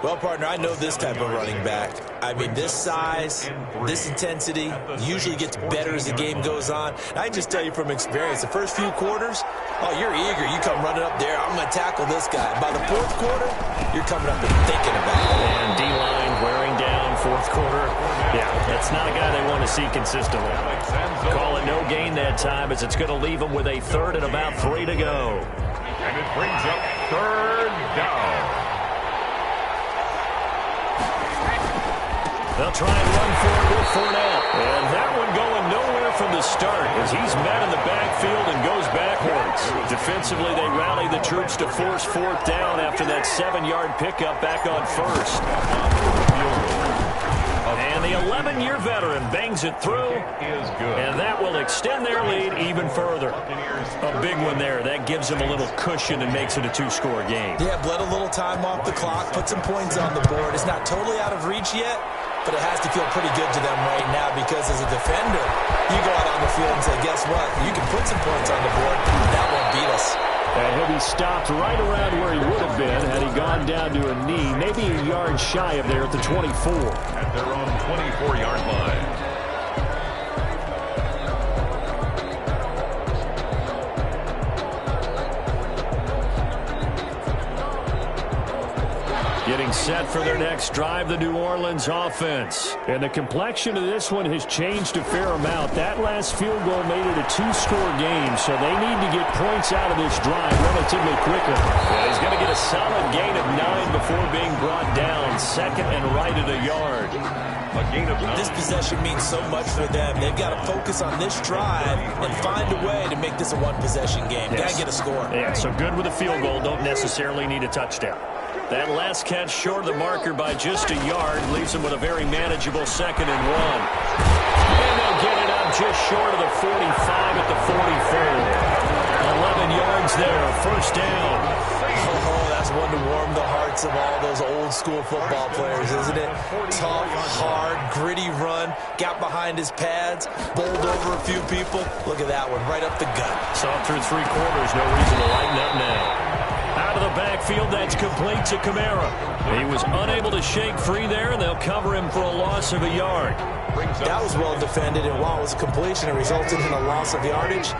Well, partner, I know this type of running back. I mean, this size, this intensity usually gets better as the game goes on. And I can just tell you from experience, the first few quarters, oh, you're eager. You come running up there, I'm going to tackle this guy. By the 4th quarter, you're coming up and thinking about it. And D-line wearing down 4th quarter. Yeah, that's not a guy they want to see consistently. Call it no gain that time as it's going to leave them with a 3rd and about 3 to go. And it brings up 3rd down. They'll try and run for it with Fournette. And that one going nowhere from the start as he's met in the backfield and goes backwards. Defensively, they rally the troops to force 4th down after that 7-yard pickup back on 1st. And the 11-year veteran bangs it through, and that will extend their lead even further. A big one there. That gives them a little cushion and makes it a 2-score game. Yeah, bled a little time off the clock, put some points on the board. It's not totally out of reach yet, but it has to feel pretty good to them right now because as a defender, you go out on the field and say, guess what? You can put some points on the board. That won't beat us. And he'll be stopped right around where he would have been had he gone down to a knee, maybe a yard shy of there at the 24. At their own 24-yard line. Getting set for their next drive, the New Orleans offense. And the complexion of this one has changed a fair amount. That last field goal made it a 2-score game, so they need to get points out of this drive relatively quickly. Yeah, he's going to get a solid gain of 9 before being brought down, 2nd and right at a yard. A gain of 9. This possession means so much for them. They've got to focus on this drive and find a way to make this a one-possession game. Yes. Got to get a score. Yeah, so good with a field goal. Don't necessarily need a touchdown. That last catch short of the marker by just a yard leaves them with a very manageable 2nd and 1. And they'll get it out just short of the 45 at the 44. 11 yards there, 1st down. Oh, that's one to warm the hearts of all those old-school football players, isn't it? Tough, hard, gritty run, got behind his pads, bowled over a few people. Look at that one, right up the gut. Saw through 3 quarters, no reason to lighten up now. Out of the backfield, that's complete to Kamara. He was unable to shake free there, and they'll cover him for a loss of a yard. That was well defended, and while it was completion, it resulted in a loss of yardage.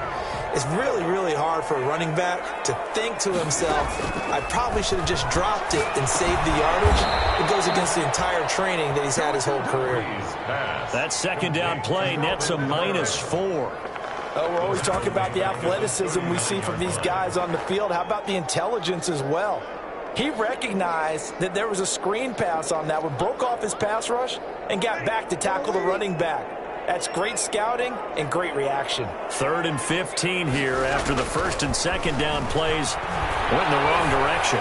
It's really, really hard for a running back to think to himself, I probably should have just dropped it and saved the yardage. It goes against the entire training that he's had his whole career. That 2nd down play nets a -4. We're always talking about the athleticism we see from these guys on the field. How about the intelligence as well? He recognized that there was a screen pass on that one, broke off his pass rush, and got back to tackle the running back. That's great scouting and great reaction. 3rd and 15 here after the 1st and 2nd down plays went in the wrong direction.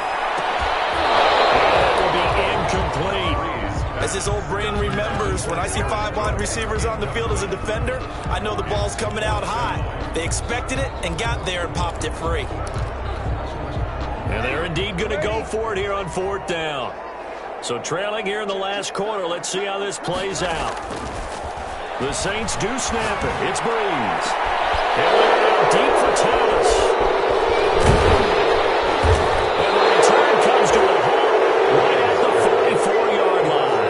That will be incomplete. As this old brain remembers, when I see 5 wide receivers on the field as a defender, I know the ball's coming out high. They expected it and got there and popped it free. And they're indeed going to go for it here on 4th down. So trailing here in the last quarter, let's see how this plays out. The Saints do snap it. It's Breeze. And they're out deep for Thomas. And the return comes to a halt right at the 44-yard line.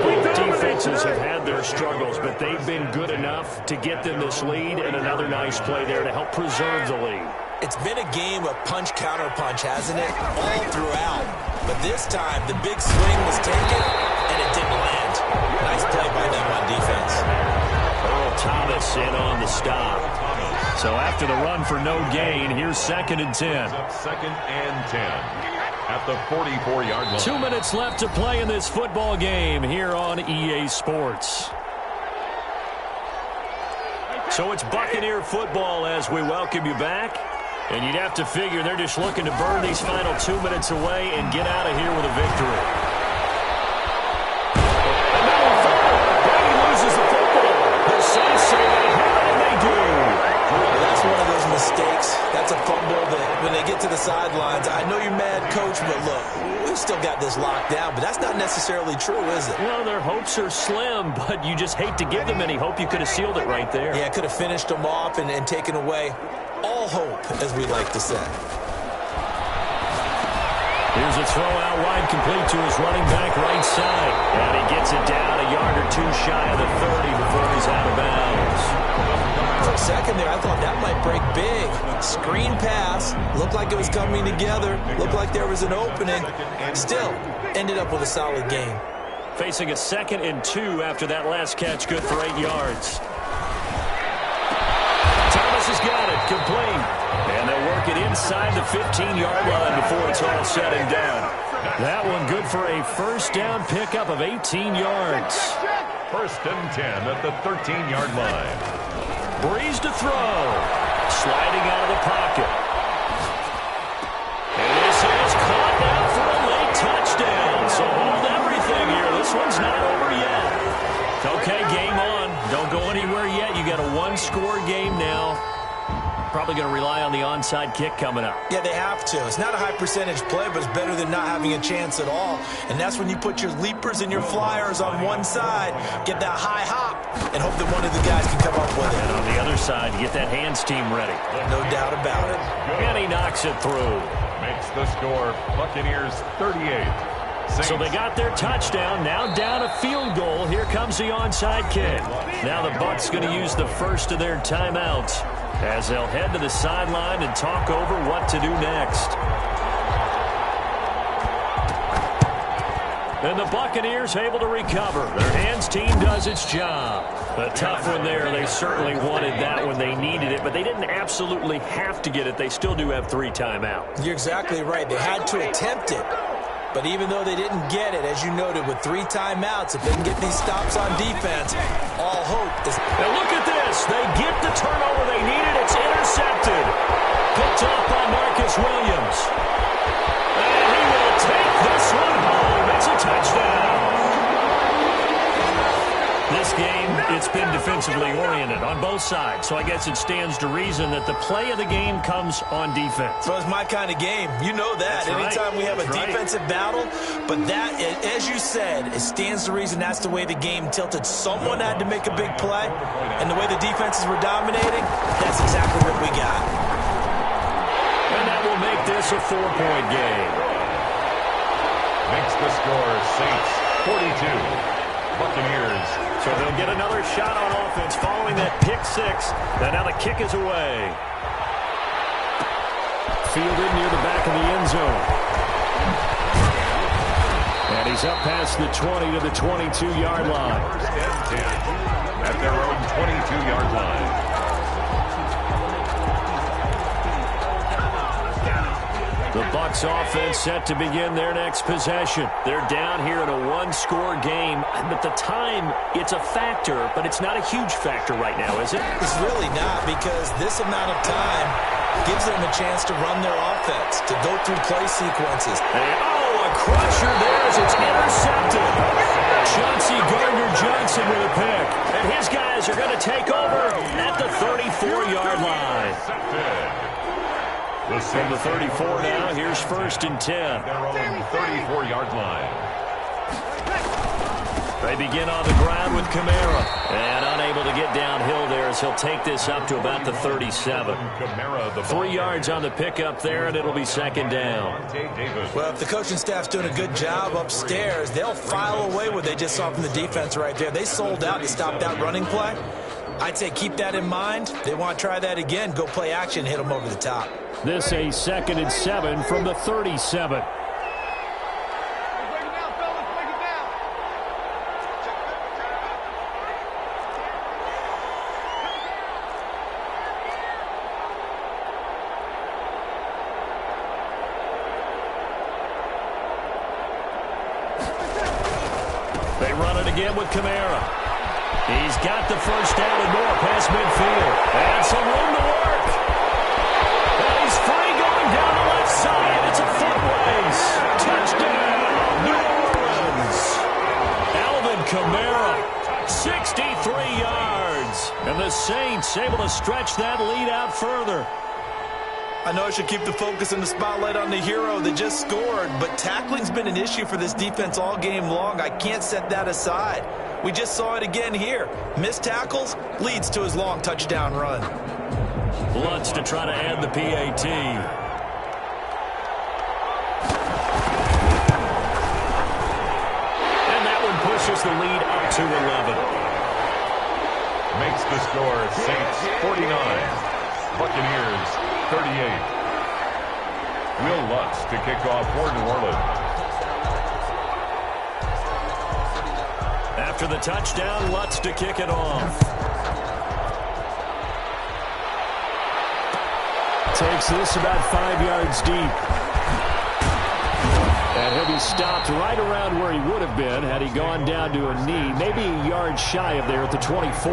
Both defenses have had their struggles, but they've been good enough to get them this lead, and another nice play there to help preserve the lead. It's been a game of punch-counter-punch, hasn't it? All throughout. But this time, the big swing was taken, and it didn't land. Nice play by them on defense. Earl Thomas in on the stop. So after the run for no gain, here's 2nd and 10. 2nd and 10. at the 44-yard line. 2 minutes left to play in this football game here on EA Sports. So it's Buccaneer football as we welcome you back. And you'd have to figure they're just looking to burn these final 2 minutes away and get out of here with a victory. And now on foul, Brady loses the football. The Saints say they have it, and they do. Well, that's one of those mistakes. That's a fumble that when they get to the sidelines, I know you're mad, coach, but look, we've still got this locked down, but that's not necessarily true, is it? Well, their hopes are slim, but you just hate to give them any hope. You could have sealed it right there. Yeah, could have finished them off and taken away all hope, as we like to say. Here's a throw out wide, complete to his running back right side. And he gets it down a yard or two shy of the 30 before he's out of bounds. For a second there, I thought that might break big. Screen pass. Looked like it was coming together. Looked like there was an opening. Still, ended up with a solid game. Facing a 2nd and 2 after that last catch, good for 8 yards. Thomas has got it, complete. And they'll work it inside the 15-yard line before it's all said and done. That one good for a first down pickup of 18 yards. 1st and 10 at the 13-yard line. Breeze to throw. Sliding out of the pocket. And this is caught now for a late touchdown. So hold everything here. This one's not over yet. Okay, game on. Don't go anywhere yet. You got a one-score game now. Probably going to rely on the onside kick coming up. Yeah, they have to. It's not a high percentage play, but it's better than not having a chance at all. And that's when you put your leapers and your flyers on one side, get that high hop, and hope that one of the guys can come up with it. And on the other side, get that hands team ready. No doubt about it. And he knocks it through. Makes the score Buccaneers 38. Saints. So they got their touchdown. Now down a field goal. Here comes the onside kick. Now the Bucs going to use the first of their timeouts as they'll head to the sideline and talk over what to do next. And the Buccaneers able to recover. Their hands team does its job. A tough one there. They certainly wanted that when they needed it, but they didn't absolutely have to get it. They still do have 3 timeouts. You're exactly right. They had to attempt it. But even though they didn't get it, as you noted, with 3 timeouts, if they can get these stops on defense, all hope is... Now look at this. They get the turnover they needed. It's intercepted. Picked off by Marcus Williams. And he will take this one home. It's a touchdown. This game, it's been defensively oriented on both sides, so I guess it stands to reason that the play of the game comes on defense. So it's my kind of game. You know that. That's Anytime right. we have a That's defensive battle, but that, as you said, it stands to reason that's the way the game tilted. Someone had to make a big play, and the way the defenses were dominating, that's exactly what we got. And that will make this a 4-point game. Makes the score Saints 42. Buccaneers. So they'll get another shot on offense following that pick 6. And now the kick is away. Fielded near the back of the end zone. And he's up past the 20 to the 22-yard line. 10 at their own 22-yard line. The Bucs offense set to begin their next possession. They're down here in a one-score game. But the time, it's a factor, but it's not a huge factor right now, is it? It's really not, because this amount of time gives them a chance to run their offense, to go through play sequences. And, a crusher there as it's intercepted. Chauncey Gardner-Johnson with a pick. And his guys are going to take over at the 34-yard line. From the 34 now, here's 1st and 10. Their own 34-yard line. They begin on the ground with Kamara. And unable to get downhill there as he'll take this up to about the 37. 3 yards on the pickup there, and it'll be 2nd down. Well, if the coaching staff's doing a good job upstairs, they'll file away what they just saw from the defense right there. They sold out to stop that running play. I'd say keep that in mind. They want to try that again. Go play action, hit them over the top. This a 2nd and 7 from the 37. again with Kamara. He's got the first down and more past midfield. And some room to work. And he's free going down the left side. It's a foot race. Touchdown, New Orleans. Alvin Kamara, 63 yards. And the Saints able to stretch that lead out further. I know I should keep the focus and the spotlight on the hero that just scored, but tackling's been an issue for this defense all game long. I can't set that aside. We just saw it again here. Missed tackles leads to his long touchdown run. Lutz to try to add the PAT. And that one pushes the lead up to 11. Makes the score Saints 49, Buccaneers 38. Will Lutz to kick off for New Orleans. After the touchdown, Lutz to kick it off. Takes this about 5 yards deep. And he'll be stopped right around where he would have been had he gone down to a knee, maybe a yard shy of there at the 24.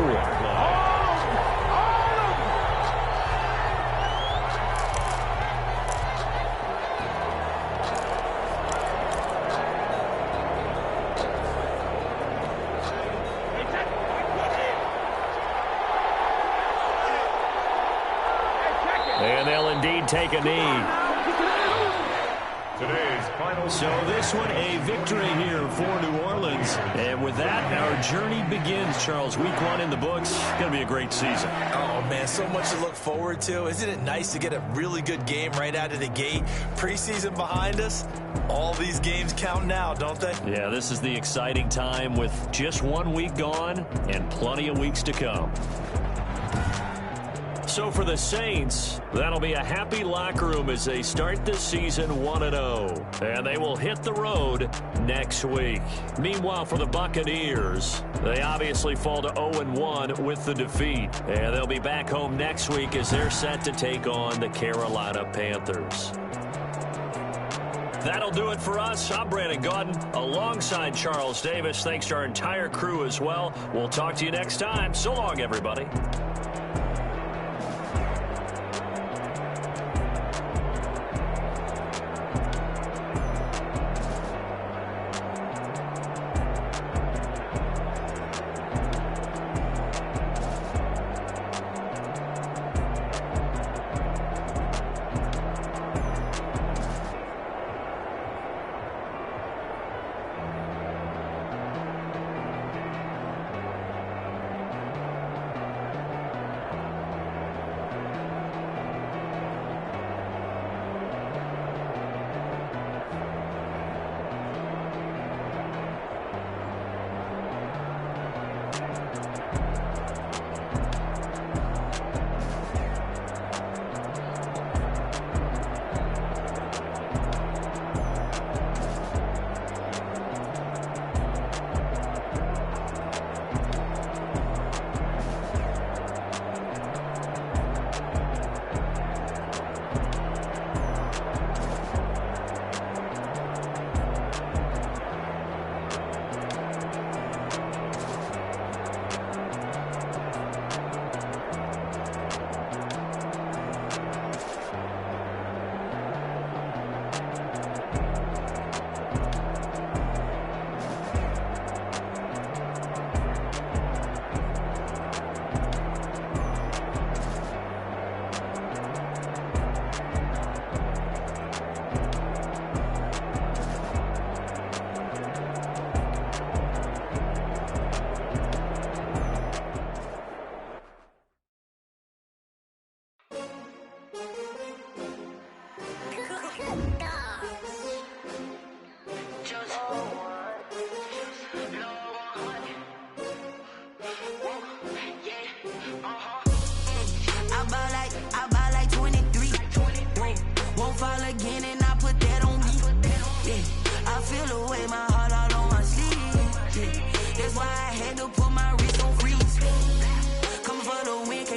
And they'll indeed take a knee. Today's final. So this one, a victory here for New Orleans. And with that, our journey begins, Charles. Week 1 in the books. Going to be a great season. Oh, man, so much to look forward to. Isn't it nice to get a really good game right out of the gate? Preseason behind us. All these games count now, don't they? Yeah, this is the exciting time with just 1 week gone and plenty of weeks to come. So for the Saints, that'll be a happy locker room as they start this season 1-0. And they will hit the road next week. Meanwhile, for the Buccaneers, they obviously fall to 0-1 with the defeat. And they'll be back home next week as they're set to take on the Carolina Panthers. That'll do it for us. I'm Brandon Gaudin alongside Charles Davis. Thanks to our entire crew as well. We'll talk to you next time. So long, everybody.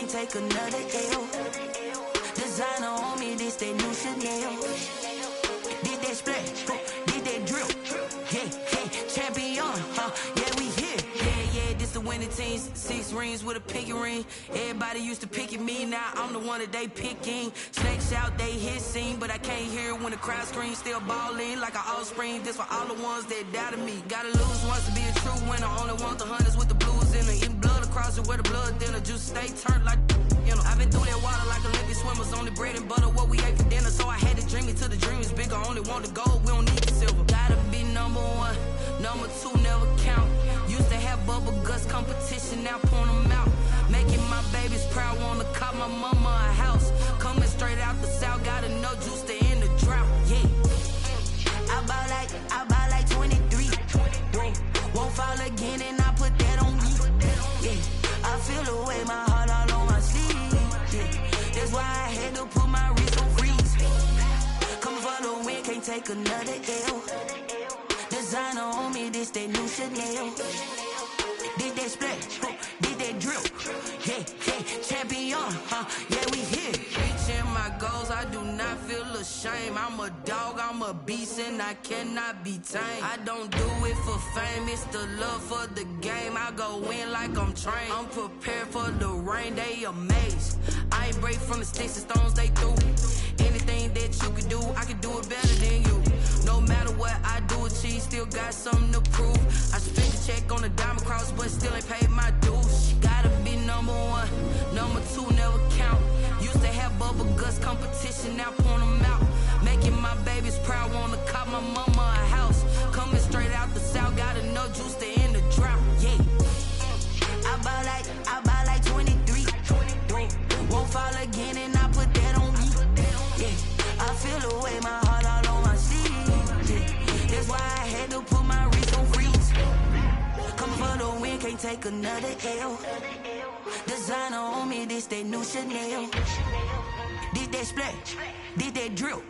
Take another L. Designer on me, this that new Chanel. Did that splash, did that drip. Yeah, yeah, champion, yeah, we here. winning teams, 6 rings with a pinky ring. Everybody used to pick at me, now I'm the one that they picking. Snakes out, they hit scene, but I can't hear when the crowd screams. Still balling like an offspring. This for all the ones that doubted me. Gotta lose once to be a true winner. Only want the hunters with the blues in it. Eating blood across it where the blood thinner. Juice stay turned like you know. I've been through that water like Olympic swimmers. Only bread and butter what we ate for dinner. So I had to dream it till the dream is bigger. Only want the gold, we don't need the silver. Gotta be number 1, number 2 never count. Used to have bubble guts competition, now point them out. Making my babies proud, wanna cop my mama a house. Coming straight out the south, gotta know juice to end the drought. Yeah, I bought like 23. Won't fall again, and I put that on me. Yeah, I feel the way, my heart all on my sleeve. Yeah, that's why I had to put my wrist on freeze. Coming for the win, can't take another L. Designer on me, this that new Chanel. Did that splash, did that drill. Yeah, champion, yeah, we here. Reaching my goals, I do not feel ashamed. I'm a dog, I'm a beast, and I cannot be tamed. I don't do it for fame, it's the love for the game. I go in like I'm trained. I'm prepared for the rain, they amazed. I ain't break from the sticks and stones they threw. Anything that you can do, I can do it better than you. No matter what I do, achieve, still got something to prove. I spent a check on the diamond cross, but still ain't paid my dues. Gotta be number 1, number 2 never count. Used to have bubble guts competition, now point them out. Making my babies proud, wanna cop my mama a house. Coming straight out the south, gotta know juice to end the drought. Yeah, I bought like 23. Won't fall again, and I put that on me. Yeah, I feel the way, my heart all on my sleeve. Yeah, that's why I had to put my wrist on freeze. Coming for the win, can't take another L. Designer on me, this that new Chanel. Did that splash, did that drill.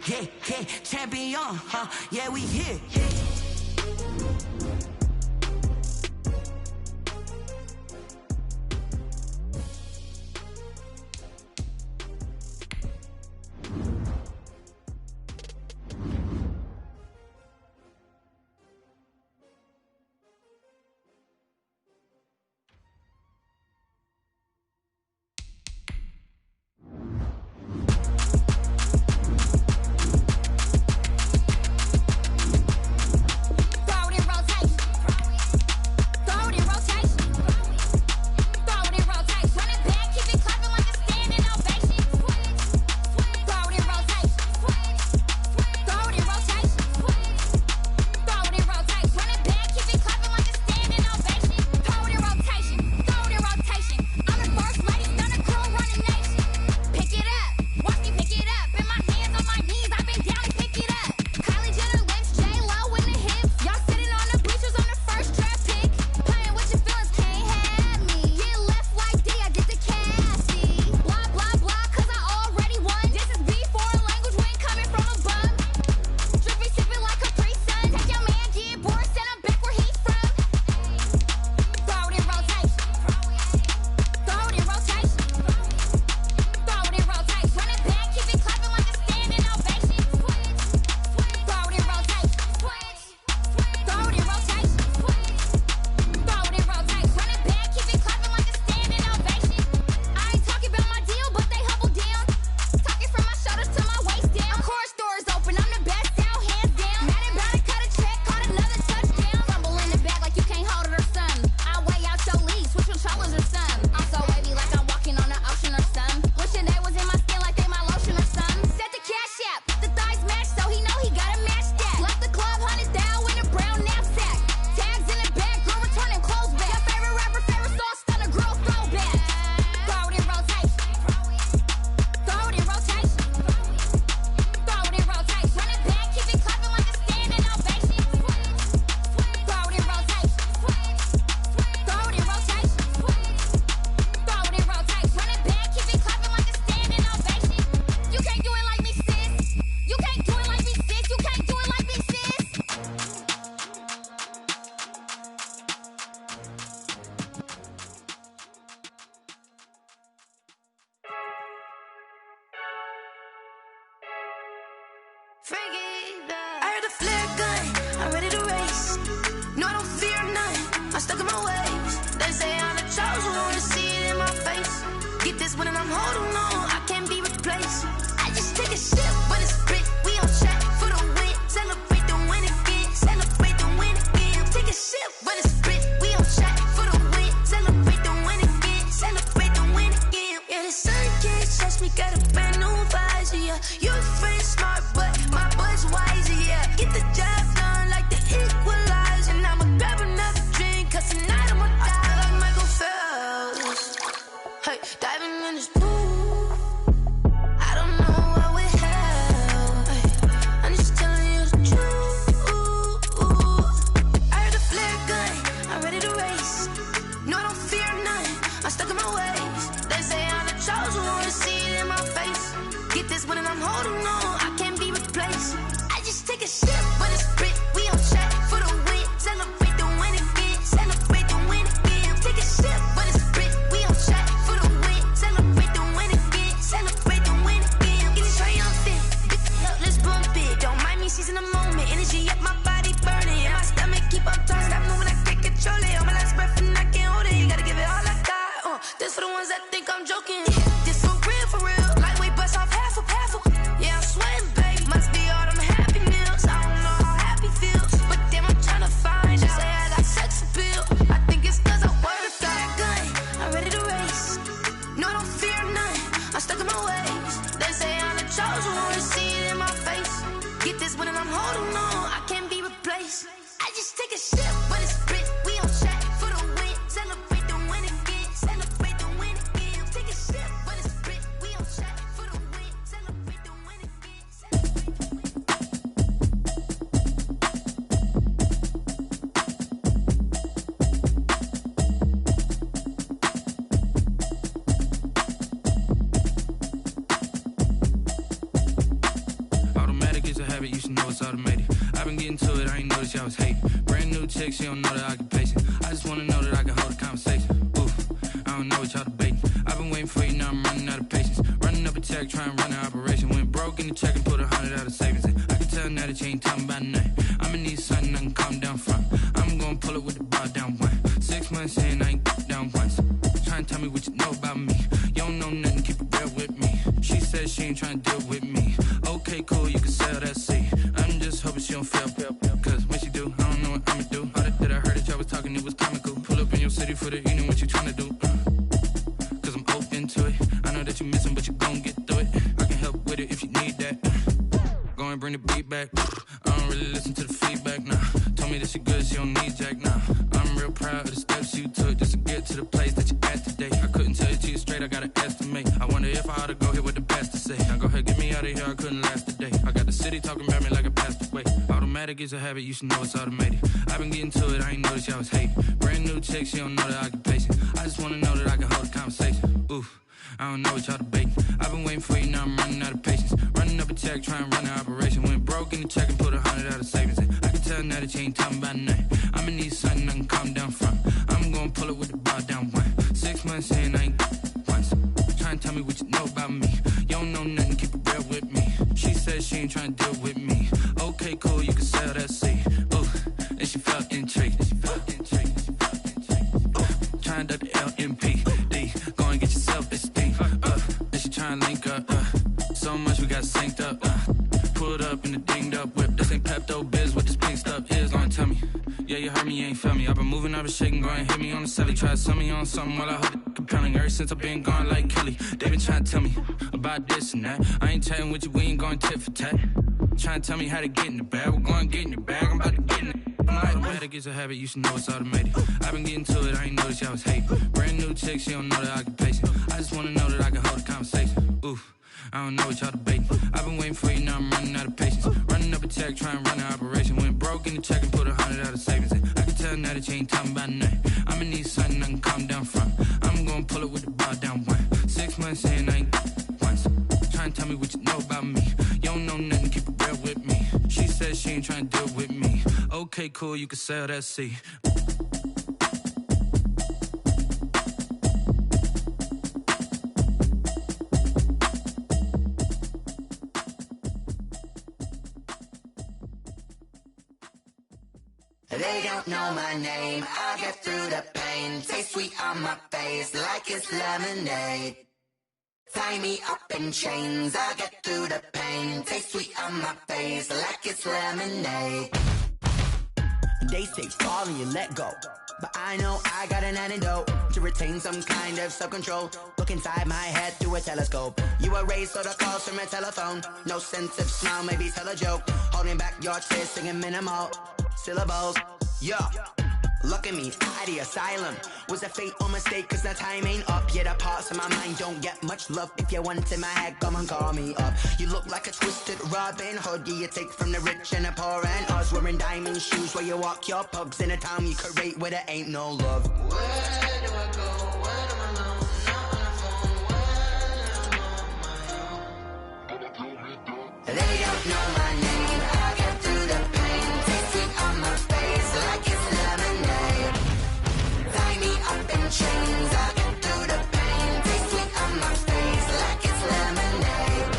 Yeah, champion, yeah, we here. I heard the flare gun, I'm ready to race. No, I don't fear none, I'm stuck in my ways. They Hey, diving in this pool. I don't know what we have. Hey, I'm just telling you the truth. I heard the flare gun. I'm ready to race. No, I don't fear nothing. I'm stuck in my ways. They say I'm the chosen one. To see it in my face. Get this one and I'm holding on. I can't be replaced. I just take a sip when it's spit. We on track for the win. Celebrate the win again. Celebrate the win again. Take a sip when it's spit. We on track for the win. Celebrate the win again. Celebrate the win again. Get it triumphant. Let's bump it. Don't mind me seizing the moment. Energy up my body burning. And my stomach keep on turning. Stop moving, I can't control it. On my last breath and I can't hold it. You gotta give it all I got. This for the ones that think I'm joking. This for real, for real. Lightweight bust off half a. Yeah, I'm sweating, baby. Must be all them happy meals. I don't know how happy feels, but damn, I'm trying to find out. Say I got sex appeal. I think it's cause I wear the fire gun. I'm ready to race. No, I don't fear nothing. I'm stuck in my ways. They say I'm the chosen one. To see it in my face. Get this one and I'm holding on. I can't be replaced. I just take a sip when it's spit. We on track for the win. Celebrate the win again. Celebrate the win again. Take a sip when it's spit. We on track for the win. Celebrate the win again. Celebrate the win. Automatic is a habit, you should know it's automated. I've been getting to it, I ain't noticed y'all was hating. Brand new chick, she don't know the occupation. I just wanna know that I can hold a conversation. Oof, I don't know what y'all debating. I've been waiting for you, now I'm running out of patience. Running up a check, trying to run an operation. Went broke in the check and put 100 out of savings in. I can tell now that you ain't talking about nothing. I'ma need something I can calm down from. I'm gonna pull it with the bar down one. 6 months in, I ain't down once. Trying to tell me what you know about me. You don't know nothing, keep it real with me. She said she ain't trying to deal with me. Okay, cool, you can sell that seat. I'm just hoping she don't fail. Cause when she do, I don't know what I'ma do. All that I heard that y'all was talking, it was comical. Pull up in your city for the evening, what you trying to do? Cause I'm open to it. I know that you missing, but you gon' get through it. I can help with it if you need that. Go and bring the beat back. I don't really listen to the feedback, nah. Told me that she good, she don't need jack, nah. I'm real proud of the steps you took just to get to the place that you at today. I couldn't tell it to you straight, I gotta estimate. I wonder if I ought to go here with the best to say. Now go ahead, get me out of here, I couldn't last a day. I got the city talking about me like I passed away. Automatic is a habit, you should know it's automated. I've been getting to it, I ain't noticed y'all was hating. Brand new chick, she don't know the occupation. I just wanna know that I can hold a conversation. Oof, I don't know what y'all debating. I've been waiting for you, now I'm running out of patience. Running up a check, trying to run an operation. Went broke in the check and put 100 out of savings in. I can tell now that you ain't talking about nothing. I'ma need something I can calm down from. I'm gonna pull it with the bar down one. 6 months in, I ain't once. Trying to tell me what you know about me. You don't know nothing, keep it real with me. She said she ain't trying to deal with me. Okay, cool, you can sell that seat. Ooh, and she felt intrigued. Trying to the LMPD. Go and get your self-esteem. And she trying to link up. So much we got synced up. Pulled up in the dinged up whip. This ain't Pepto-Biz, what this pink stuff is. Gonna tell me. Yeah, you heard me, you ain't felt me. I've been moving, I've been shaking, go and hit me on the celly. Try to sell me on something while I hold it compelling. Ever since I've been gone like Kelly, they been trying to tell me about this and that. I ain't chatting with you, we ain't going tit for tat. Trying to tell me how to get in the bag. We're going to get in the bag, I'm about to get in it. Automatic is a habit, you should know it's automated. I've been getting to it, I ain't noticed y'all was hating. Brand new chick, she don't know the occupation. I just wanna know that I can hold a conversation. Oof, I don't know what y'all debating. I've been waiting for you, now I'm running out of patience. Running up a check, trying to run an operation. Went broke in the check and put 100 out of savings in. I can tell now that you ain't talking about nothing. I'ma need something I can calm down from. I'm gonna pull it with the bar down one. 6 months in, I ain't once. Trying to tell me what you know about me. You don't know nothing, keep it real with me. She said she ain't trying to deal with me. Okay, cool, you can sell that seat. They don't know my name, I get through the pain. Taste sweet on my face like it's lemonade. Tie me up in chains, I get through the pain. Taste sweet on my face like it's lemonade. They say fall and you let go, but I know I got an antidote to retain some kind of self-control. Look inside my head through a telescope. You erase all the calls from a telephone. No sense of smile, maybe tell a joke. Holding back your tears, singing minimal syllables. Yeah. Look at me, out the asylum. Was a fate or mistake, cause the time ain't up. Yet the parts of my mind don't get much love. If you want in my head, come and call me up. You look like a twisted Robin Hood. Yeah, you take from the rich and the poor and us. Wearing diamond shoes where you walk your pugs in a town you create where there ain't no love. Where do I go? When am I alone? Not on the phone. When I'm on my own. They don't know my name. I get through the pain. Taste sweet on my face like it's lemonade. Tie me up in chains. I get through the pain. Taste sweet on my face like it's lemonade.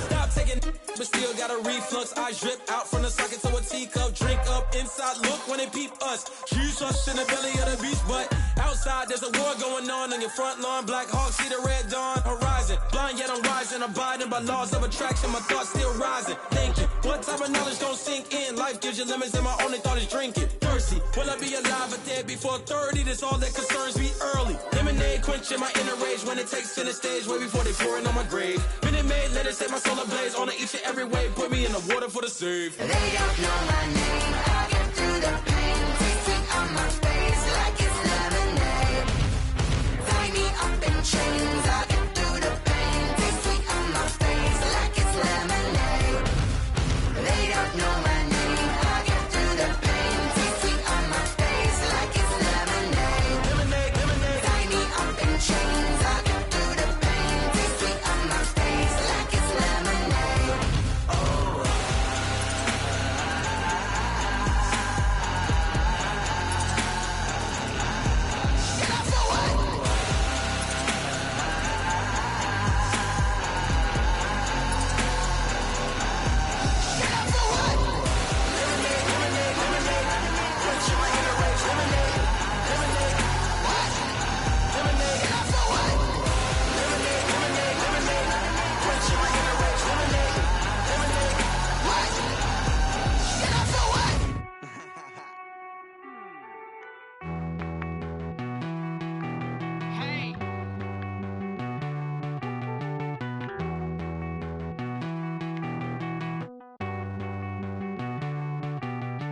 Stop taking, but still got a reflux. I drip out from the socket to a teacup. Drink up inside. Look when they peep us. Huge us in the belly of the beast, but outside there's a war going on your front lawn. Black Hawk, see the red dawn horizon. Blind yet I'm rising, abiding by laws of attraction. My thoughts still rising. Thinking, what type of knowledge gon' sink in? Life gives you lemons, and my only thought is drinking. Thirsty, will I be alive or dead before 30? That's all that concerns me early. Lemonade quenching my inner rage when it takes center stage, way before they pour it on my grave. Minute Maid, let it set my soul ablaze. On each and every way, put me in the water for the save. They don't know my name. I get through the pain. Taste sweet on my face like it's lemonade. Tie me up in chains. I get through the pain. Taste sweet on my face like it's lemonade. They don't know my name. I get through the pain. Taste sweet on my face like it's lemonade. Lemonade, lemonade. Tie me up in chains. I get through the pain. Taste sweet on my face like it's lemonade. Oh.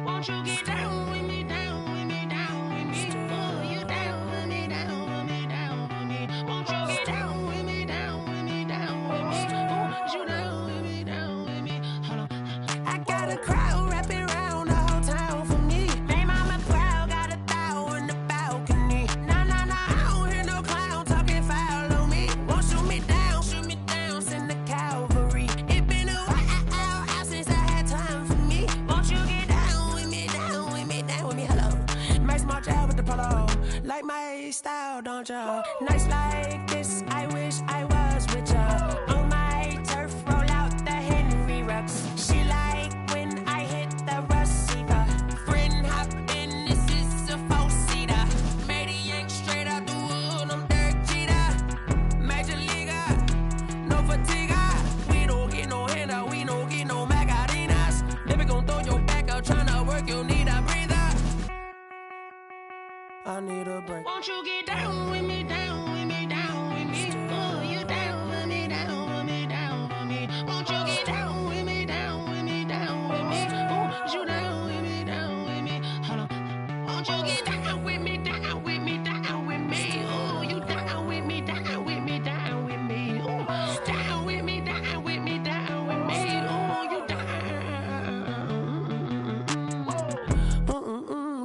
Won't you get down with me, down with me, down with me? Oh, you down with me, down with me, down with me. Won't you get down with me, down with me, down with me? Oh, you down with me, down with me? Hold on. I got a crowd wrapping around the whole town for me. They mama crowd got a thou in the balcony. Nah, nah, nah, I don't hear no clown talking foul on me. Won't shoot me down, send the cavalry. It been a while since I had time for me. Won't you get down with me, down with me, down with me? Hello. Max March out with the polo. Like my style, don't ya? Nights like this, I wish I was with ya. On my turf, roll out the Henry Rux. She like when I hit the receiver. Friend hop in, this is a four-seater. Made a yank straight out the wood, I'm Derek Jeter. Major leaguer, no fatigue. We don't get no handout, we don't get no Macarinas. Never gon' throw your back out, tryna work, you need a breather. I need a break. Won't you get down with me, down with me, down with me? Oh, you down with me, down with me, down with me? Won't you get down with me, down with me, down with me? Oh, you down with me, down with me? Hold on. Won't you get down with me, down with me, down with me? Oh, you down with me, down with me, down with me? Oh, down with me, down with me, down with me? Oh, you down.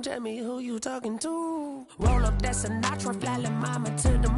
Tell me who you talking to. Roll up that Sinatra, fly la mama to the